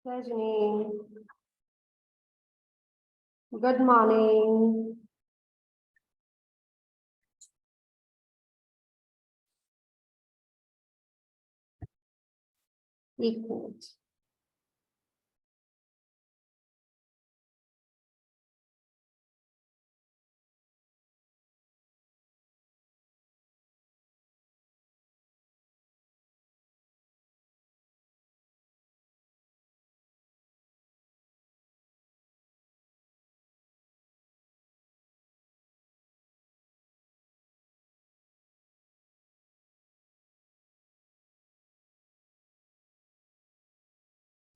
Rajni, good morning. एक minute.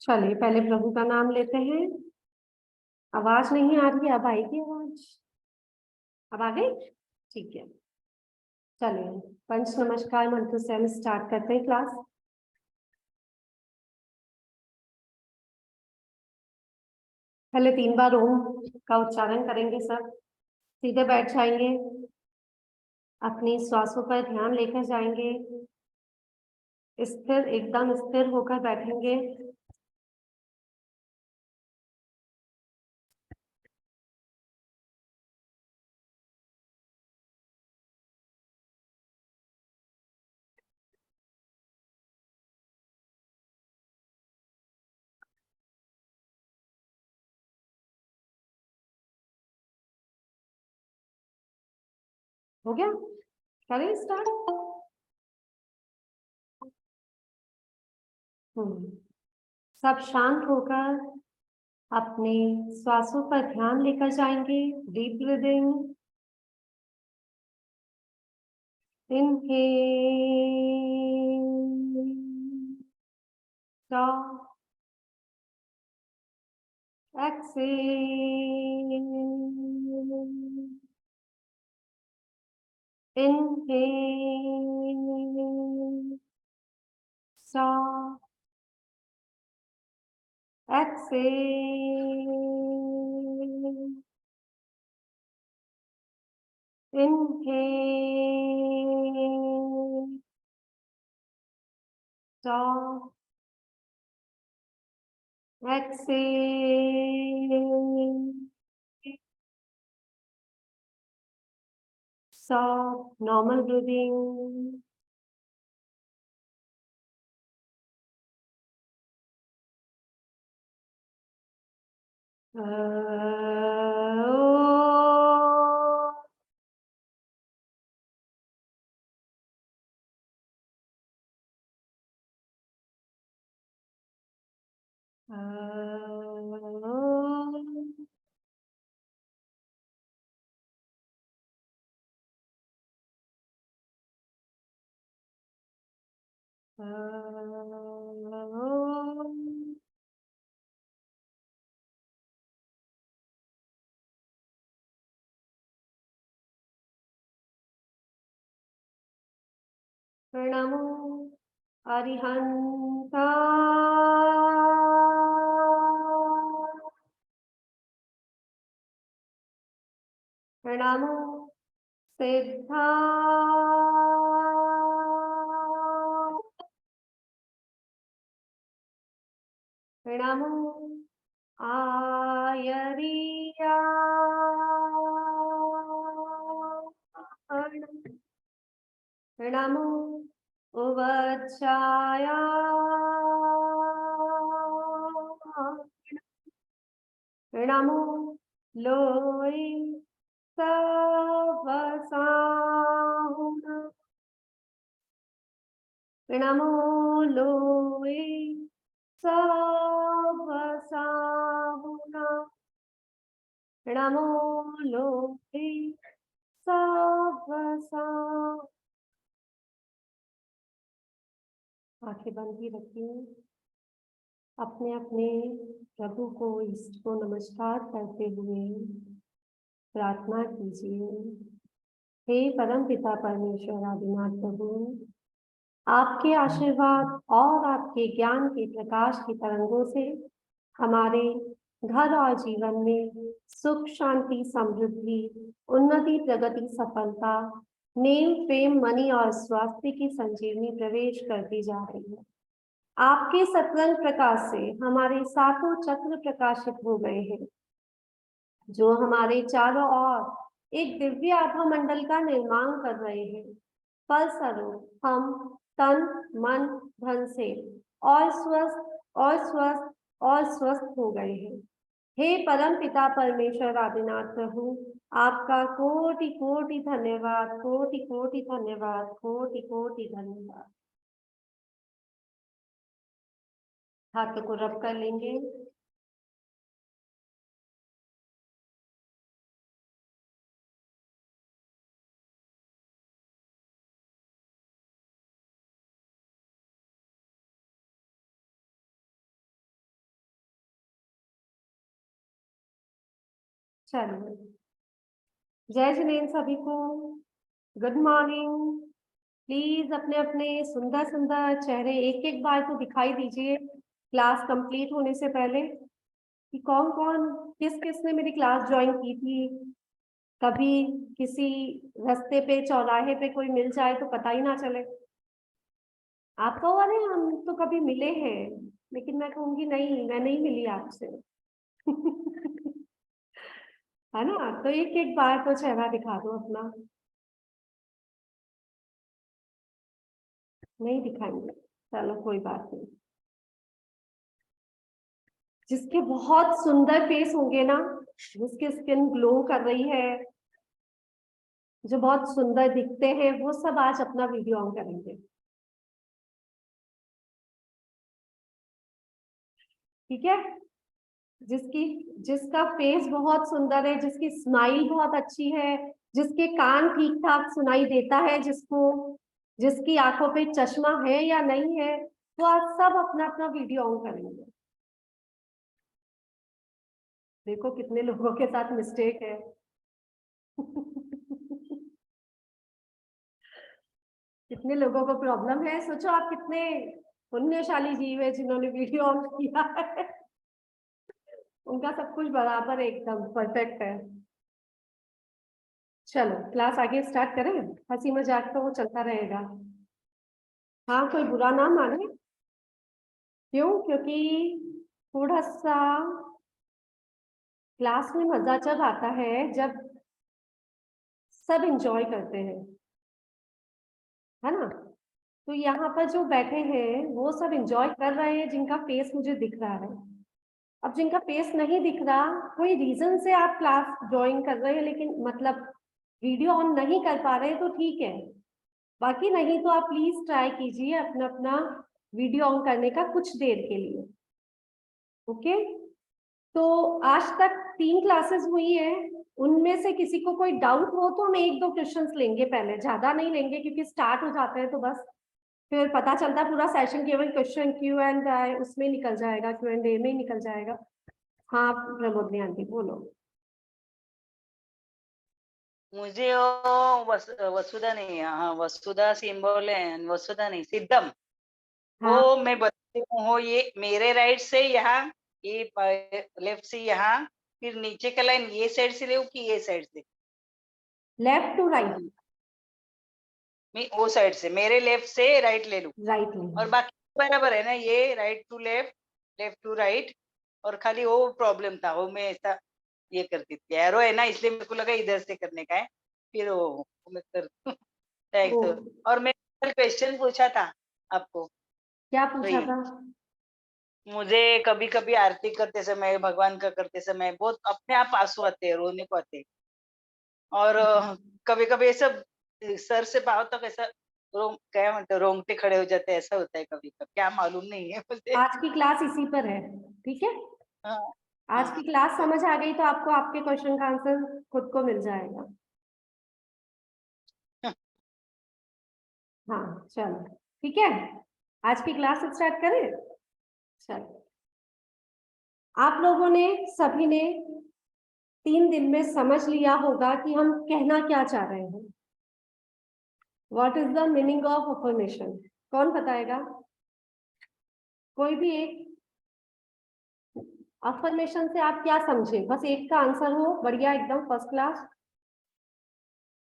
चलिए पहले प्रभु का नाम लेते हैं। आवाज नहीं आ रही, अब आएगी आवाज। अब आ गई? ठीक है। चलिए पंच नमस्कार मंत्र से हम स्टार्ट करते हैं क्लास। पहले 3 बार ओम का उच्चारण करेंगे सब। सीधे बैठ जाएंगे, अपनी श्वासों पर ध्यान लेकर जाएंगे, स्थिर एकदम स्थिर होकर बैठेंगे। हो गया? करें स्टार्ट। सब शांत होकर अपने श्वासों पर ध्यान लेकर जाएंगे। Deep breathing. Inhale, stop, exhale, inhale, stop, exhale, inhale, stop, exhale, stop, normal breathing. प्रणमो अरिहंता, प्रणमो सिद्धा, प्रणमो आयरिया, प्रणमो उवच्छाया, प्रणमो लोई सवसाहुना, प्रणमो लोई सवसाहुना, प्रणमो लोई सवसा। आंखें बंद ही रखिए। अपने अपने प्रभु को, इष्ट को नमस्कार करते हुए प्रार्थना कीजिए। हे परम पिता परमेश्वर आदिनाथ प्रभु, आपके आशीर्वाद और आपके ज्ञान के प्रकाश की तरंगों से हमारे घर और जीवन में सुख, शांति, समृद्धि, उन्नति, प्रगति, सफलता, नेम, फेम, मनी और स्वास्थ्य की संजीवनी प्रवेश करती जा रही है। आपके सतरंग प्रकाश से हमारे सातों चक्र प्रकाशित हो गए हैं, जो हमारे चारों ओर एक दिव्य आभा मंडल का निर्माण कर रहे हैं। फलस्वरूप हम तन मन धन से और स्वस्थ और स्वस्थ और स्वस्थ हो गए हैं। हे परम पिता परमेश्वर आदिनाथ प्रभु, आपका कोटि कोटि धन्यवाद, कोटि कोटि धन्यवाद, कोटि कोटि धन्यवाद। हाथों को रब कर लेंगे। चलिए, जय जिनेन्द्र सभी को। Good morning. प्लीज अपने अपने सुंदर सुंदर चेहरे एक एक बार तो दिखाई दीजिए क्लास कंप्लीट होने से पहले, कि कौन कौन किस किस ने मेरी क्लास ज्वाइन की थी। कभी किसी रास्ते पे चौराहे पे कोई मिल जाए तो पता ही ना चले। आप कहो अरे हम तो कभी मिले हैं, लेकिन मैं कहूंगी नहीं, मैं नहीं मिली आपसे। है ना, तो एक एक बार तो चेहरा दिखा दो अपना। नहीं दिखाएंगे, चलो कोई बात नहीं। जिसके बहुत सुंदर फेस होंगे ना, जिसकी स्किन ग्लो कर रही है, जो बहुत सुंदर दिखते हैं, वो सब आज अपना वीडियो ऑन करेंगे। ठीक है। जिसकी जिसका फेस बहुत सुंदर है, जिसकी स्माइल बहुत अच्छी है, जिसके कान ठीक ठाक सुनाई देता है, जिसकी आंखों पे चश्मा है या नहीं है, वो आज सब अपना अपना वीडियो ऑन करेंगे। देखो कितने लोगों के साथ मिस्टेक है। कितने लोगों को प्रॉब्लम है। सोचो आप कितने पुण्यशाली जीव है जिन्होंने वीडियो ऑन किया है। उनका सब कुछ बराबर है, एकदम परफेक्ट है। चलो क्लास आगे स्टार्ट करें। हंसी मजाक तो वो चलता रहेगा। हाँ, कोई बुरा ना माने। क्यों? क्योंकि थोड़ा सा क्लास में मजा जब आता है जब सब इंजॉय करते हैं, है ना। तो यहाँ पर जो बैठे हैं वो सब इंजॉय कर रहे हैं, जिनका फेस मुझे दिख रहा है। अब जिनका फेस नहीं दिख रहा, कोई रीजन से आप क्लास ज्वाइन कर रहे हैं लेकिन मतलब वीडियो ऑन नहीं कर पा रहे हैं, तो ठीक है। बाकी नहीं तो आप प्लीज ट्राई कीजिए अपना अपना वीडियो ऑन करने का कुछ देर के लिए। ओके। तो आज तक 3 क्लासेस हुई है, उनमें से किसी को कोई डाउट हो तो हम 1-2 क्वेश्चंस लेंगे, पहले ज्यादा नहीं लेंगे क्योंकि स्टार्ट हो जाते हैं तो बस फिर पता चलता है पूरा सेशन केवल क्वेश्चन क्यू एंड उसमें निकल जाएगा, Q&A में ही निकल जाएगा। हाँ प्रमोदनी आंटी बोलो। मुझे वो वसुधा नहीं, हाँ वसुधा सिंबल है, वसुधा नहीं सिद्धम। हाँ वो मैं बताती हूँ, वो ये मेरे राइट से यहाँ, ये लेफ्ट से यहाँ, फिर नीचे का लाइन ये साइड से ले कि ये साइड से? Left to right. मैं वो साइड से, मेरे लेफ्ट से राइट ले लूं राइट और बाकी बराबर है ना? ये right to left, left to right, और खाली वो प्रॉब्लम था, वो मैं ऐसा ये करती थी, एरो है ना, इसलिए मेरे को लगा इधर से करने का है, फिर वो मैं कर ओ, थैंक्स। और मैं कल क्वेश्चन पूछा था आपको, क्या तो पूछा ये था? मुझे कभी कभी आरती करते समय, भगवान का करते समय बहुत अपने आप आंसू आते हैं, रोने को आते हैं। और कभी कभी ऐसा सर से पाँव तक ऐसा क्या म्हणते, रोंगटे खड़े हो जाते हैं, ऐसा होता है कभी कभी, क्या मालूम नहीं है मुझे। आज की क्लास इसी पर है। ठीक है। हाँ आज की क्लास हाँ समझ आ गई तो आपको आपके क्वेश्चन का आंसर खुद को मिल जाएगा। हाँ चलो ठीक है, आज की क्लास स्टार्ट करें। चलो, आप लोगों ने सभी ने 3 दिन में समझ लिया होगा कि हम कहना क्या चाह रहे हैं। What is the meaning of affirmation? कौन बताएगा? कोई भी एक। अफर्मेशन से आप क्या समझे? बस एक का आंसर हो, बढ़िया एकदम फर्स्ट क्लास।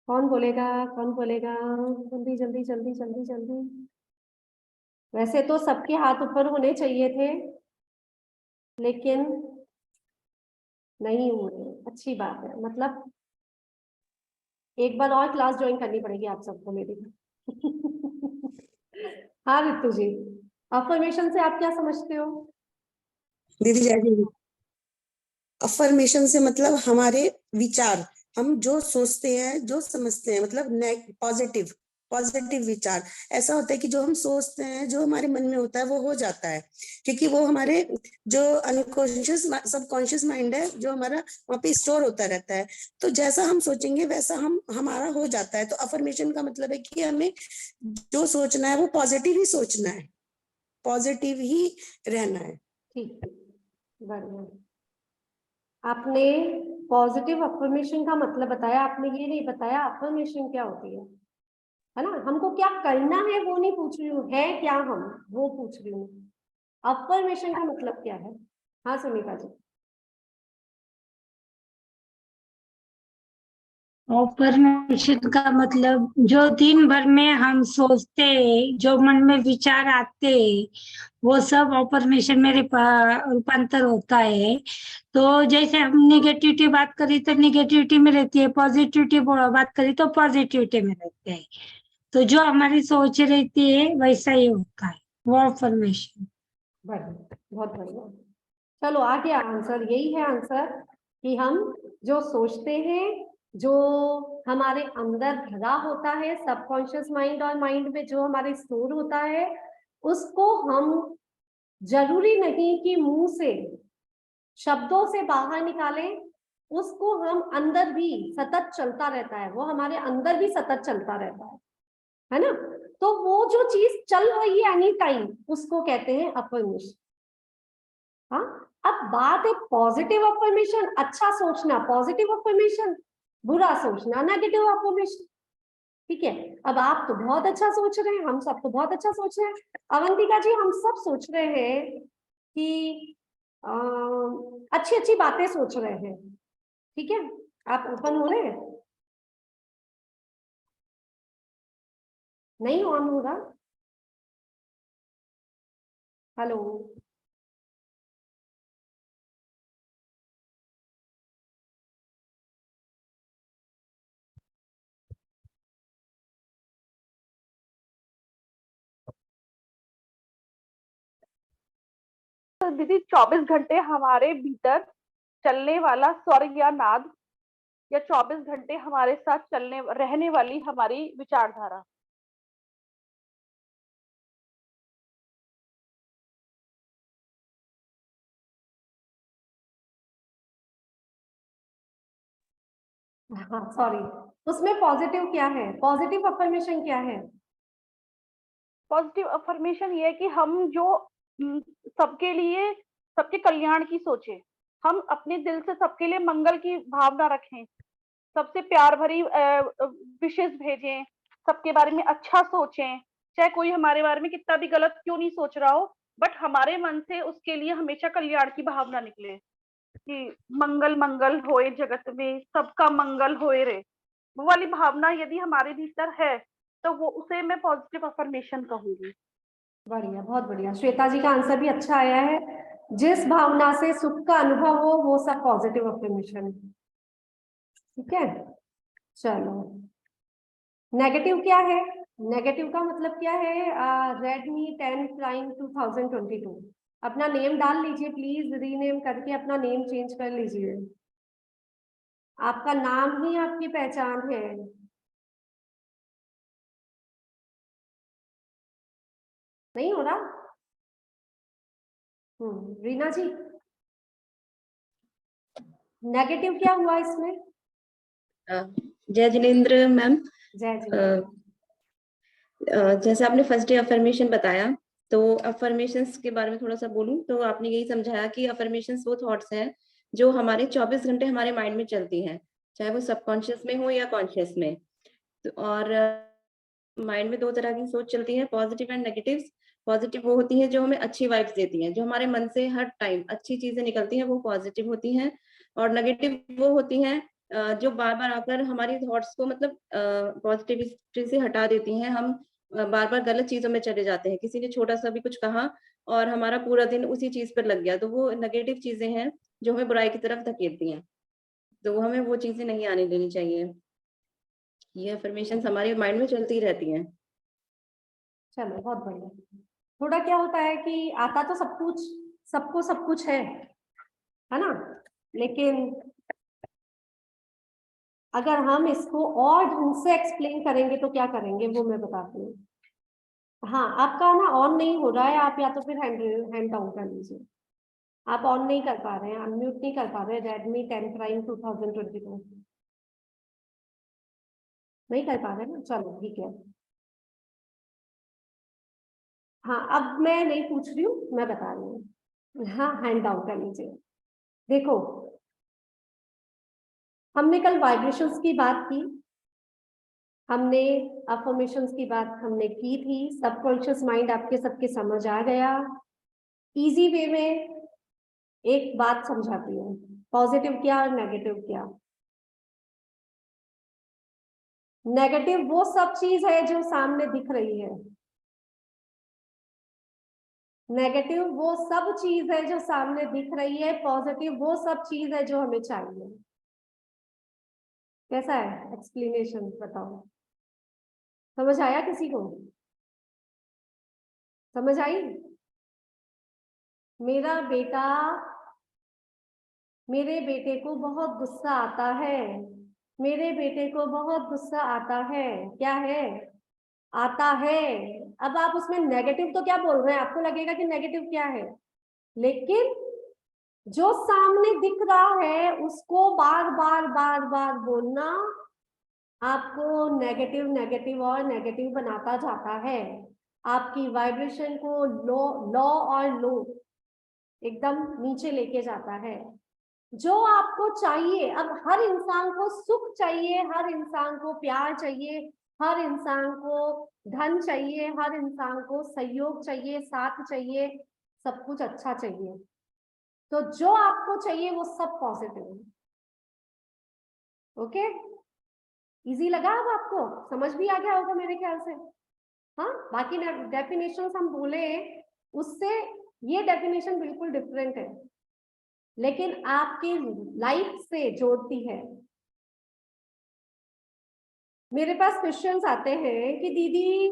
कौन बोलेगा? कौन बोलेगा? जल्दी जल्दी जल्दी जल्दी जल्दी। वैसे तो सबके हाथ ऊपर होने चाहिए थे, लेकिन नहीं हुए। अच्छी बात है, मतलब एक बार और क्लास ज्वाइन करनी पड़ेगी आप सबको मेरी। हाँ रितु जी, अफर्मेशन से आप क्या समझते हो? दीदी जय जी। अफर्मेशन से मतलब हमारे विचार, हम जो सोचते हैं जो समझते हैं, मतलब पॉजिटिव पॉजिटिव विचार। ऐसा होता है कि जो हम सोचते हैं, जो हमारे मन में होता है वो हो जाता है, क्योंकि वो हमारे जो अनकॉन्शियस सबकॉन्शियस माइंड है जो हमारा वहाँ पे स्टोर होता रहता है। तो जैसा हम सोचेंगे वैसा हम हमारा हो जाता है। तो अफर्मेशन का मतलब है कि हमें जो सोचना है वो पॉजिटिव ही सोचना है, पॉजिटिव ही रहना है। ठीक है, बढ़िया। आपने पॉजिटिव अफर्मेशन का मतलब बताया, आपने ये नहीं बताया अफर्मेशन क्या होती है ना? हमको क्या करना है वो नहीं पूछ रही हूँ, है क्या हम वो पूछ रही हूँ। अफर्मेशन का मतलब क्या है? हाँ सुनीता जी। अफर्मेशन का मतलब जो दिन भर में हम सोचते, जो मन में विचार आते, वो सब अफर्मेशन में रूपांतर होता है। तो जैसे हम निगेटिविटी बात करी तो निगेटिविटी में रहती है, पॉजिटिविटी बात करी तो पॉजिटिविटी में रहते हैं। तो जो हमारी सोच रहती है वैसा ही होता है वो अफर्मेशन। बढ़िया, बहुत बढ़िया। चलो आगे आंसर यही है, आंसर कि हम जो सोचते हैं, जो हमारे अंदर भरा होता है सबकॉन्शियस माइंड और माइंड में जो हमारे स्टोर होता है, उसको हम जरूरी नहीं कि मुंह से शब्दों से बाहर निकालें, उसको हम अंदर भी सतत चलता रहता है, वो हमारे अंदर भी सतत चलता रहता है ना? तो वो जो चीज चल रही है एनी टाइम, उसको कहते हैं अफर्मेशन। हाँ, अब बात है पॉजिटिव अफर्मेशन, अच्छा सोचना पॉजिटिव अफर्मेशन, बुरा सोचना नेगेटिव अफर्मेशन। ठीक है, अब आप तो बहुत अच्छा सोच रहे हैं, हम सब तो बहुत अच्छा सोच रहे हैं। अवंतिका जी, हम सब सोच रहे हैं कि अच्छी अच्छी बातें सोच रहे हैं। ठीक है, आप ओपन हो रहे हैं? नहीं ऑन हो रहा। हेलो, तो दीदी 24 घंटे हमारे भीतर चलने वाला स्वर या नाद, या 24 घंटे हमारे साथ चलने रहने वाली हमारी विचारधारा। हाँ सॉरी, उसमें पॉजिटिव क्या है, पॉजिटिव अफर्मेशन क्या है? पॉजिटिव अफर्मेशन ये है कि हम जो सबके लिए, सबके कल्याण की सोचे, हम अपने दिल से सबके लिए मंगल की भावना रखें, सबसे प्यार भरी विशेष भेजें, सबके बारे में अच्छा सोचें, चाहे कोई हमारे बारे में कितना भी गलत क्यों नहीं सोच रहा हो, बट हमारे मन से उसके लिए हमेशा कल्याण की भावना निकले कि मंगल मंगल होए जगत में, सबका मंगल होए रे। वो वाली भावना यदि हमारे भीतर है तो वो उसे मैं पॉजिटिव अफर्मेशन कहूंगी। बढ़िया, बहुत बढ़िया। श्वेता जी का आंसर भी अच्छा आया है, जिस भावना से सुख का अनुभव हो वो सब पॉजिटिव अफर्मेशन है। ठीक है, चलो नेगेटिव क्या है? नेगेटिव का मतलब क्या है? Redmi 10 prime 2022। अपना नेम डाल लीजिए प्लीज, रीनेम करके अपना नेम चेंज कर लीजिए। आपका नाम ही आपकी पहचान है। नहीं हो रहा? रीना जी, नेगेटिव क्या हुआ इसमें? जय जिनेन्द्र मैम। जय जिनेन्द्र। जैसे आपने फर्स्ट डे अफर्मेशन बताया, तो अफर्मेशंस के बारे में थोड़ा सा बोलूं तो आपने यही समझाया कि अफर्मेशंस वो थॉट्स हैं जो हमारे 24 घंटे हमारे माइंड में चलती हैं, चाहे वो सबकॉन्शियस में हो या कॉन्शियस में। तो और माइंड में दो तरह की सोच चलती है, पॉजिटिव एंड नेगेटिव। पॉजिटिव वो होती है जो हमें अच्छी वाइब्स देती हैं, जो हमारे मन से हर टाइम अच्छी चीजें निकलती हैं, वो पॉजिटिव होती हैं। और नेगेटिव वो होती हैं जो बार बार आकर हमारी थॉट्स को मतलब पॉजिटिविटी से हटा देती हैं। हम बार बार गलत चीजों में चले जाते हैं। किसी ने छोटा सा भी कुछ कहा और हमारा पूरा दिन उसी चीज पर लग गया, तो वो नेगेटिव चीजें हैं जो हमें बुराई की तरफ धकेलती हैं। तो हमें वो चीजें नहीं आने देनी चाहिए। ये अफर्मेशन हमारे माइंड में चलती रहती हैं। चलो बहुत बढ़िया। थोड़ा क्या होता है कि आता तो सब कुछ, सबको सब कुछ है ना, लेकिन अगर हम इसको और ढंग से एक्सप्लेन करेंगे तो क्या करेंगे वो मैं बताती हूँ। हाँ, आपका ना ऑन नहीं हो रहा है, आप या तो फिर हैंड डाउन कर लीजिए। आप ऑन नहीं कर पा रहे हैं, अनम्यूट नहीं कर पा रहे हैं। रेडमी 10 प्राइम 2022 नहीं कर पा रहे ना, चलो ठीक है। हाँ, अब मैं नहीं पूछ रही हूँ, मैं बता रही हूँ। हाँ, हैंड डाउन कर लीजिए। देखो, हमने कल वाइब्रेशंस की बात की, हमने अफर्मेशंस की बात हमने की थी। सबकॉन्शियस माइंड आपके सबके समझ आ गया। इजी वे में एक बात समझाती हूँ, पॉजिटिव क्या और नेगेटिव क्या। नेगेटिव वो सब चीज है जो सामने दिख रही है। नेगेटिव वो सब चीज है जो सामने दिख रही है। पॉजिटिव वो सब चीज है जो हमें चाहिए। कैसा है एक्सप्लेनेशन, बताओ। समझ आया किसी को? समझ आई? मेरे बेटे को बहुत गुस्सा आता है। मेरे बेटे को बहुत गुस्सा आता है। क्या है? आता है। अब आप उसमें नेगेटिव तो क्या बोल रहे हैं, आपको लगेगा कि नेगेटिव क्या है, लेकिन जो सामने दिख रहा है उसको बार बार बार बार बोलना आपको नेगेटिव नेगेटिव और नेगेटिव बनाता जाता है। आपकी वाइब्रेशन को लो और लो एकदम नीचे लेके जाता है। जो आपको चाहिए, अब हर इंसान को सुख चाहिए, हर इंसान को प्यार चाहिए, हर इंसान को धन चाहिए, हर इंसान को सहयोग चाहिए, साथ चाहिए, सब कुछ अच्छा चाहिए। तो जो आपको चाहिए वो सब पॉजिटिव है। ओके, इजी लगा? अब आपको समझ भी आ गया होगा मेरे ख्याल से। हाँ, बाकी डेफिनेशन हम बोले उससे ये डेफिनेशन बिल्कुल डिफरेंट है, लेकिन आपकी लाइफ से जोड़ती है। मेरे पास क्वेश्चंस आते हैं कि दीदी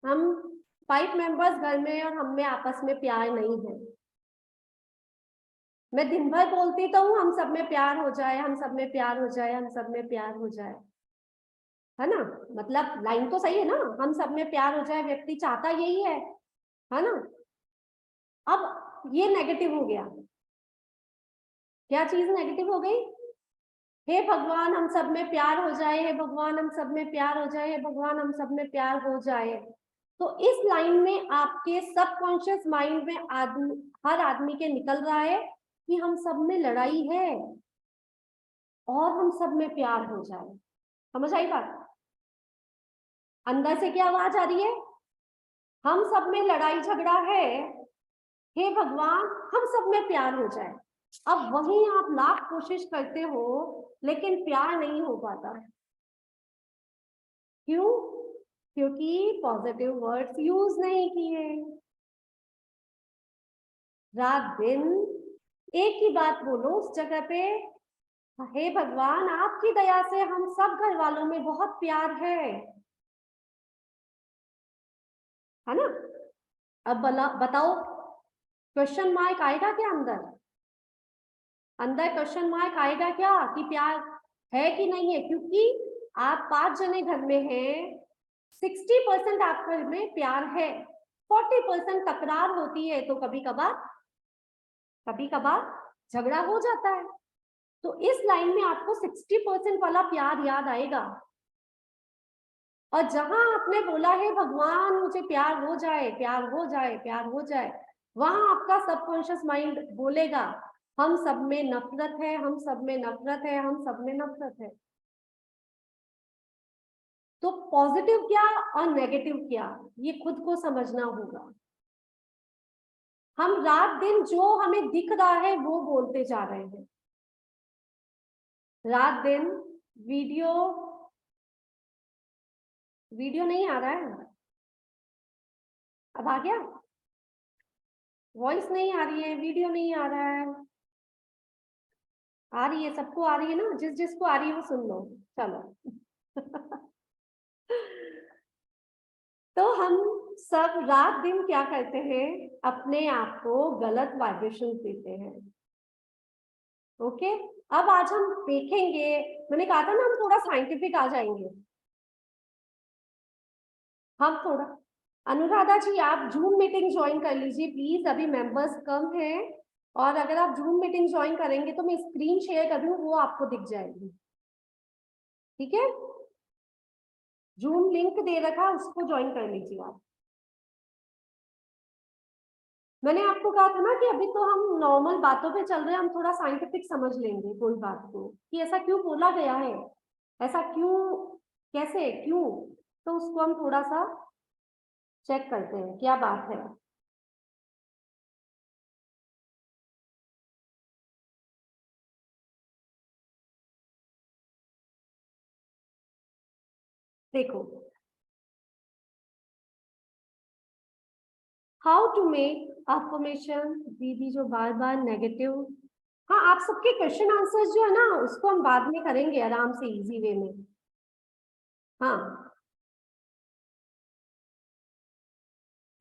हम 5 मेंबर्स घर में और हम में आपस में प्यार नहीं है। मैं दिन भर बोलती तो हूँ हम सब में प्यार हो जाए, हम सब में प्यार हो जाए, हम सब में प्यार हो जाए, है ना। मतलब लाइन तो सही है ना, हम सब में प्यार हो जाए, व्यक्ति चाहता यही है ना। अब ये नेगेटिव हो गया। क्या चीज नेगेटिव हो गई? हे भगवान हम सब में प्यार हो जाए, हे भगवान हम सब में प्यार हो जाए, हे भगवान हम सब में प्यार हो जाए। तो इस लाइन में आपके सबकॉन्शियस माइंड में हर आदमी के निकल रहा है कि हम सब में लड़ाई है और हम सब में प्यार हो जाए। समझ आई बात? अंदर से क्या आवाज आ रही है? हम सब में लड़ाई झगड़ा है, हे भगवान हम सब में प्यार हो जाए। अब वहीं आप लाख कोशिश करते हो लेकिन प्यार नहीं हो पाता। क्यों? क्योंकि पॉजिटिव वर्ड्स यूज नहीं किए। रात दिन एक ही बात बोलो उस जगह पे, हे भगवान आपकी दया से हम सब घर वालों में बहुत प्यार है ना। अब बताओ, क्वेश्चन मार्क आएगा क्या अंदर? अंदर क्वेश्चन मार्क आएगा क्या कि प्यार है कि नहीं है? क्योंकि आप 5 जने घर में हैं, 60% आपके घर में प्यार है, 40% तकरार होती है, तो कभी कभार झगड़ा हो जाता है। तो इस लाइन में आपको 60% वाला प्यार याद आएगा। और जहां आपने बोला है भगवान मुझे प्यार हो जाए, प्यार हो जाए, प्यार हो जाए, वहां आपका सबकॉन्शियस माइंड बोलेगा हम सब में नफरत है, हम सब में नफरत है, हम सब में नफरत है। तो पॉजिटिव क्या और नेगेटिव क्या, ये खुद को समझना होगा। हम रात दिन जो हमें दिख रहा है वो बोलते जा रहे हैं। रात दिन वीडियो नहीं आ रहा है, अब आ गया? वॉइस नहीं आ रही है, वीडियो नहीं आ रहा है? आ रही है, सबको आ रही है ना? जिस जिसको आ रही है वो सुन लो। चलो तो हम सब रात दिन क्या करते हैं, अपने आप को गलत वाइब्रेशन देते हैं। ओके, अब आज हम देखेंगे, मैंने कहा था ना हम थोड़ा साइंटिफिक आ जाएंगे। हम थोड़ा, अनुराधा जी आप जूम मीटिंग ज्वाइन कर लीजिए प्लीज, अभी मेंबर्स कम हैं, और अगर आप जूम मीटिंग ज्वाइन करेंगे तो मैं स्क्रीन शेयर कर दूं, वो आपको दिख जाएगी। ठीक है, जूम लिंक दे रखा, उसको ज्वाइन कर लीजिए आप। मैंने आपको कहा था ना कि अभी तो हम नॉर्मल बातों पे चल रहे हैं, हम थोड़ा साइंटिफिक समझ लेंगे कोई बात को, कि ऐसा क्यों बोला गया है, ऐसा क्यों, कैसे, क्यों, तो उसको हम थोड़ा सा चेक करते हैं क्या बात है। देखो, हाउ टू मेक अफर्मेशन, दीदी जो बार बार नेगेटिव, हाँ आप सबके क्वेश्चन आंसर्स जो है ना उसको हम बाद में करेंगे आराम से इजी वे में। हाँ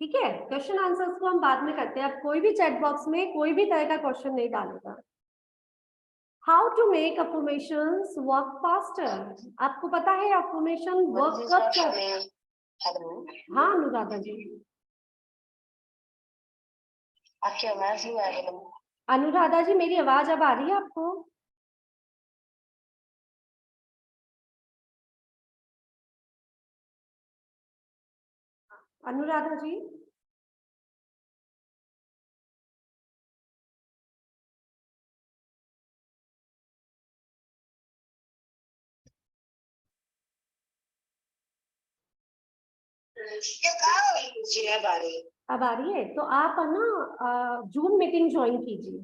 ठीक है, क्वेश्चन आंसर्स को हम बाद में करते हैं, अब कोई भी चैट बॉक्स में कोई भी तरह का क्वेश्चन नहीं डालेगा। How to make affirmations work faster, आपको पता है अफर्मेशन वर्क कब करते हैं? हाँ अनुराधा जी, आपकी आवाज नहीं आ रही। अनुराधा जी मेरी आवाज अब आ रही है आपको? अनुराधा जी जी अब आ रही है। अब आ रही है, तो आप ना जूम मीटिंग ज्वाइन कीजिए।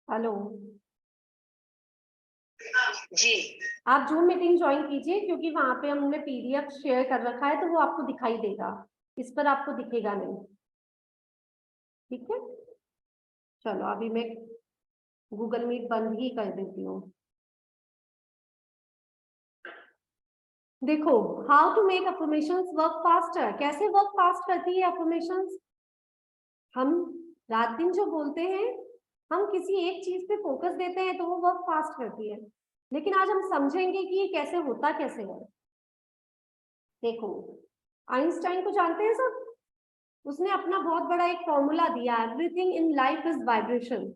हेलो जी आप जूम मीटिंग ज्वाइन कीजिए, क्योंकि वहां पे हमने पीडीएफ शेयर कर रखा है तो वो आपको दिखाई देगा, इस पर आपको दिखेगा नहीं। ठीक है, चलो अभी मैं गूगल मीट बंद ही कर देती हूँ। देखो, how to make affirmations work faster, कैसे वर्क फास्ट करती है अफर्मेशंस? हम रात दिन जो बोलते हैं, हम किसी एक चीज पे फोकस देते हैं तो वो वर्क फास्ट करती है, लेकिन आज हम समझेंगे कि ये कैसे होता कैसे है। देखो, आइंस्टाइन को जानते हैं सब, उसने अपना बहुत बड़ा एक फॉर्मूला दिया, everything in life is vibration.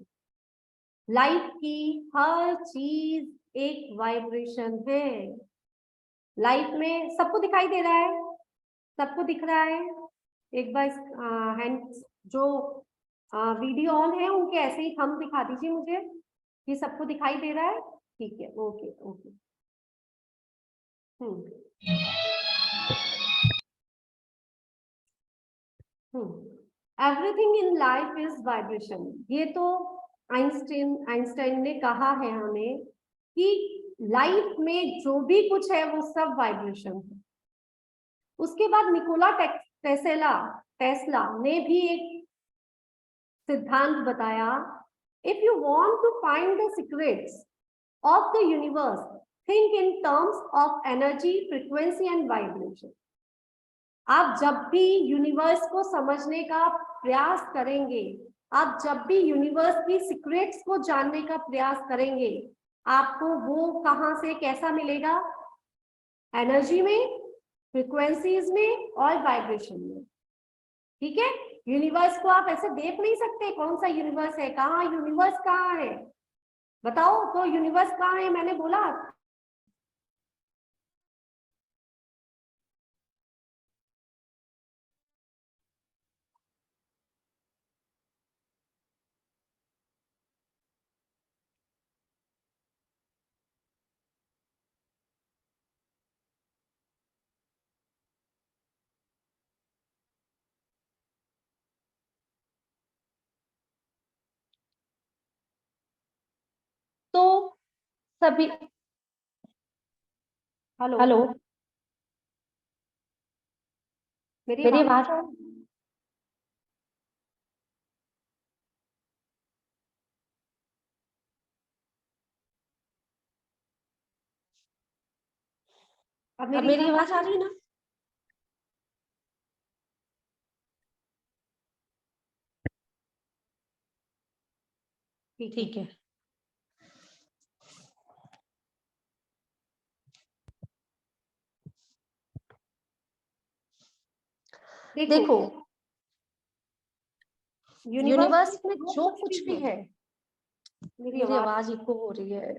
Life की हर चीज एक वाइब्रेशन है। लाइफ में सबको दिखाई दे रहा है, सबको दिख रहा है? एक बार हैंड जो वीडियो ऑन है उनके ऐसे ही थंब दिखा दीजिए मुझे कि सबको दिखाई दे रहा है। ठीक है, okay okay. Everything in life is vibration, ये तो आइंस्टाइन ने कहा है हमें कि लाइफ में जो भी कुछ है वो सब वाइब्रेशन है। उसके बाद निकोला टेस्ला ने भी एक सिद्धांत बताया, if you want to find the secrets of the universe, think in terms of energy, frequency and vibration. आप जब भी यूनिवर्स को समझने का प्रयास करेंगे, आप जब भी यूनिवर्स की सीक्रेट्स को जानने का प्रयास करेंगे, आपको वो कहां से कैसा मिलेगा? एनर्जी में, फ्रीक्वेंसीज में और वाइब्रेशन में। ठीक है, यूनिवर्स को आप ऐसे देख नहीं सकते, कौन सा यूनिवर्स है, कहाँ यूनिवर्स कहाँ है, बताओ तो यूनिवर्स कहाँ है? मैंने बोला तो सभी, हेलो हेलो, मेरी आवाज अब मेरी आवाज आ रही है ना? ठीक है। देखो, यूनिवर्स में जो कुछ भी है, मेरी आवाज इको हो रही है।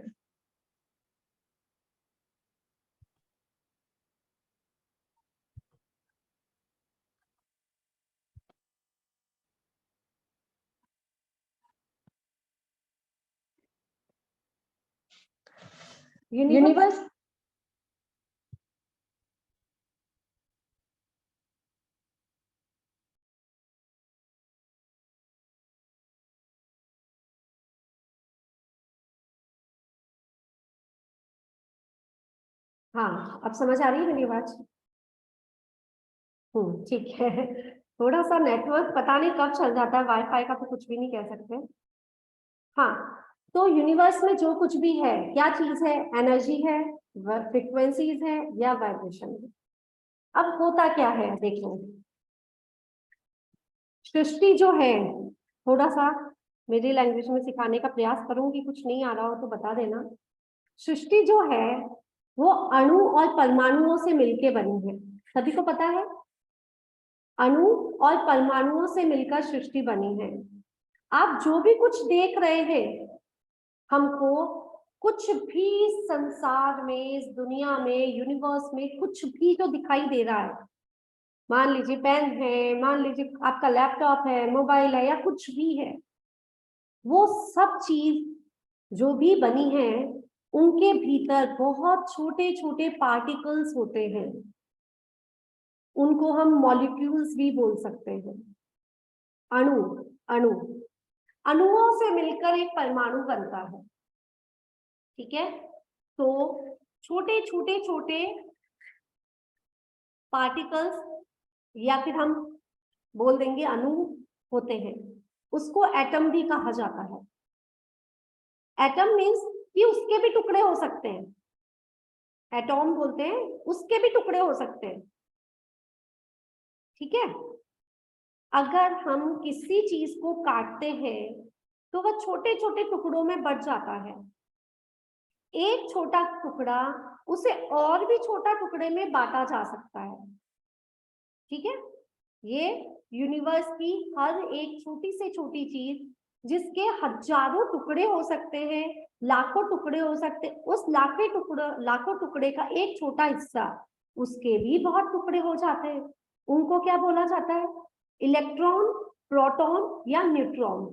यूनिवर्स हाँ, अब समझ आ रही है मेरी आवाज? ठीक है। थोड़ा सा नेटवर्क पता नहीं कब चल जाता है, वाईफाई का तो कुछ भी नहीं कह सकते। हाँ, तो यूनिवर्स में जो कुछ भी है, क्या चीज है? एनर्जी है, फ्रिक्वेंसीज है या वाइब्रेशन है। अब होता क्या है देखो, सृष्टि जो है, थोड़ा सा मेरी लैंग्वेज में सिखाने का प्रयास करूंगी, कुछ नहीं आ रहा हो तो बता देना। सृष्टि जो है वो अणु और परमाणुओं से मिलके बनी है, सभी को पता है। अणु और परमाणुओं से मिलकर सृष्टि बनी है। आप जो भी कुछ देख रहे हैं, हमको कुछ भी संसार में, इस दुनिया में, यूनिवर्स में कुछ भी जो दिखाई दे रहा है, मान लीजिए पेन है, मान लीजिए आपका लैपटॉप है, मोबाइल है, या कुछ भी है, वो सब चीज जो भी बनी है, उनके भीतर बहुत छोटे छोटे पार्टिकल्स होते हैं। उनको हम मॉलिक्यूल्स भी बोल सकते हैं। अणु अणु अणुओं से मिलकर एक परमाणु बनता है, ठीक है। तो छोटे छोटे छोटे पार्टिकल्स, या फिर हम बोल देंगे अणु होते हैं, उसको एटम भी कहा जाता है। एटम मीन्स कि उसके भी टुकड़े हो सकते हैं, एटॉम बोलते हैं, उसके भी टुकड़े हो सकते हैं, ठीक है। अगर हम किसी चीज को काटते हैं तो वह छोटे छोटे टुकड़ों में बट जाता है। एक छोटा टुकड़ा उसे और भी छोटा टुकड़े में बांटा जा सकता है, ठीक है। ये यूनिवर्स की हर एक छोटी से छोटी चीज, जिसके हजारों टुकड़े हो सकते हैं, लाखों टुकड़े हो सकते हैं, उस लाखों टुकड़े का एक छोटा हिस्सा, उसके भी बहुत टुकड़े हो जाते हैं। उनको क्या बोला जाता है? इलेक्ट्रॉन, प्रोटॉन या न्यूट्रॉन,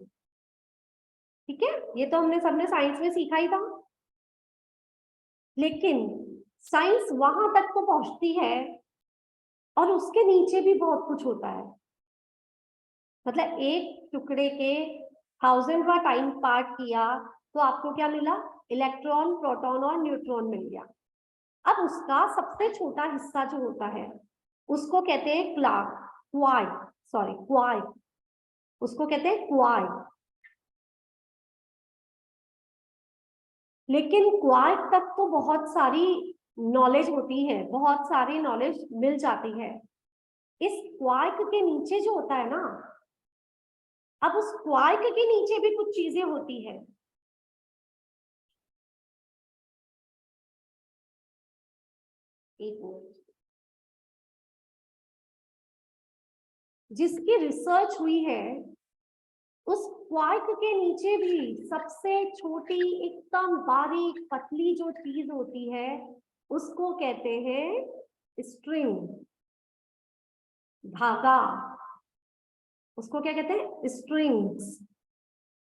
ठीक है। ये तो हमने सबने साइंस में सीखा ही था। लेकिन साइंस वहां तक तो पहुंचती है, और उसके नीचे भी बहुत कुछ होता है। मतलब एक टुकड़े के 1000वां टाइम पार्ट किया तो आपको क्या मिला? इलेक्ट्रॉन, प्रोटॉन और न्यूट्रॉन मिल गया। अब उसका सबसे छोटा हिस्सा जो होता है, उसको कहते हैं क्वार्क, उसको कहते हैं क्वार्क। लेकिन क्वार्क तक तो बहुत सारी नॉलेज होती है, बहुत सारी नॉलेज मिल जाती है। इस क्वार्क के नीचे जो होता है ना, अब उस क्वार्क के नीचे भी कुछ चीजें होती है। एक मिनट, जिसकी रिसर्च हुई है, उस क्वार्क के नीचे भी सबसे छोटी, एकदम बारीक पतली जो चीज होती है, उसको कहते हैं स्ट्रिंग, धागा। उसको क्या कहते हैं? स्ट्रिंग्स।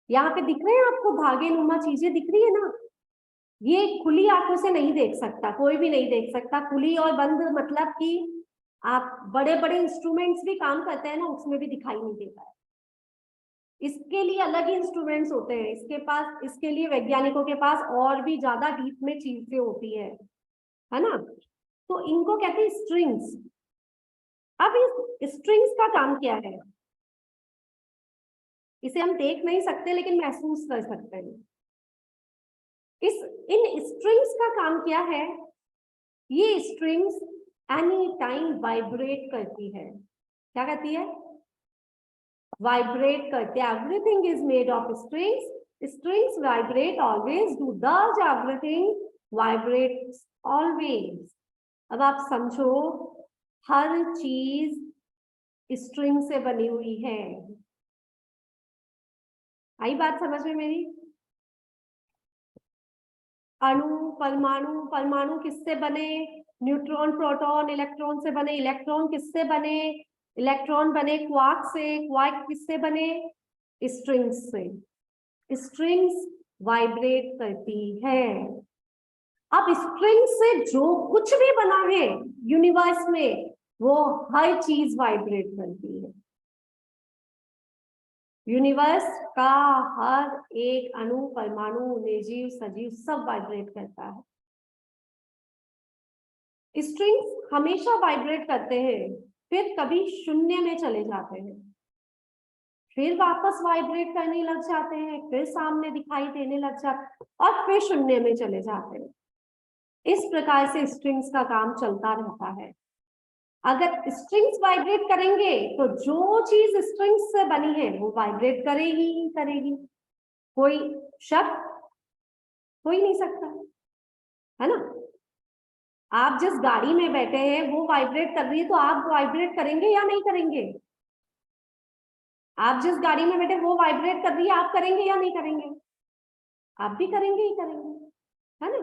यहाँ पे दिख रहे हैं आपको धागे नुमा चीजें दिख रही है ना? ये खुली आंखों से नहीं देख सकता, कोई भी नहीं देख सकता। खुली और बंद मतलब कि आप बड़े बड़े इंस्ट्रूमेंट्स भी काम करते हैं ना, उसमें भी दिखाई नहीं देता है। इसके लिए अलग ही इंस्ट्रूमेंट्स होते हैं, इसके लिए वैज्ञानिकों के पास और भी ज्यादा डीप में चीजें होती है ना। तो इनको कहते हैं स्ट्रिंग्स। अब इस स्ट्रिंग्स का काम क्या है? इसे हम देख नहीं सकते लेकिन महसूस कर सकते हैं। इन स्ट्रिंग्स का काम क्या है? ये स्ट्रिंग्स एनी टाइम वाइब्रेट करती है। क्या करती है? वाइब्रेट करते हैं। Everything is made of strings, strings vibrate always, do दस एवरीथिंग वाइब्रेट्स ऑलवेज। अब आप समझो, हर चीज स्ट्रिंग से बनी हुई है। आई बात समझ में मेरी? अणु, परमाणु, परमाणु किससे बने? न्यूट्रॉन, प्रोटॉन, इलेक्ट्रॉन से बने। इलेक्ट्रॉन किससे बने? इलेक्ट्रॉन बने क्वार्क से। क्वार्क किससे बने? स्ट्रिंग्स से। स्ट्रिंग्स वाइब्रेट करती है। अब स्ट्रिंग से जो कुछ भी बना है यूनिवर्स में, वो हर चीज वाइब्रेट करती है। यूनिवर्स का हर एक अणु, परमाणु, निर्जीव, सजीव सब वाइब्रेट करता है। स्ट्रिंग्स हमेशा वाइब्रेट करते हैं, फिर कभी शून्य में चले जाते हैं, फिर वापस वाइब्रेट करने लग जाते हैं, फिर सामने दिखाई देने लग जाते हैं और फिर शून्य में चले जाते हैं। इस प्रकार से स्ट्रिंग्स का काम चलता रहता है। अगर स्ट्रिंग्स वाइब्रेट करेंगे तो जो चीज स्ट्रिंग्स से बनी है वो वाइब्रेट करेगी ही करेगी। कोई शक हो ही नहीं सकता, है ना? आप जिस गाड़ी में बैठे हैं वो वाइब्रेट कर रही है, तो आप वाइब्रेट करेंगे या नहीं करेंगे? आप जिस गाड़ी में बैठे वो वाइब्रेट कर रही है, आप करेंगे या नहीं करेंगे? आप भी करेंगे ही करेंगे, है ना?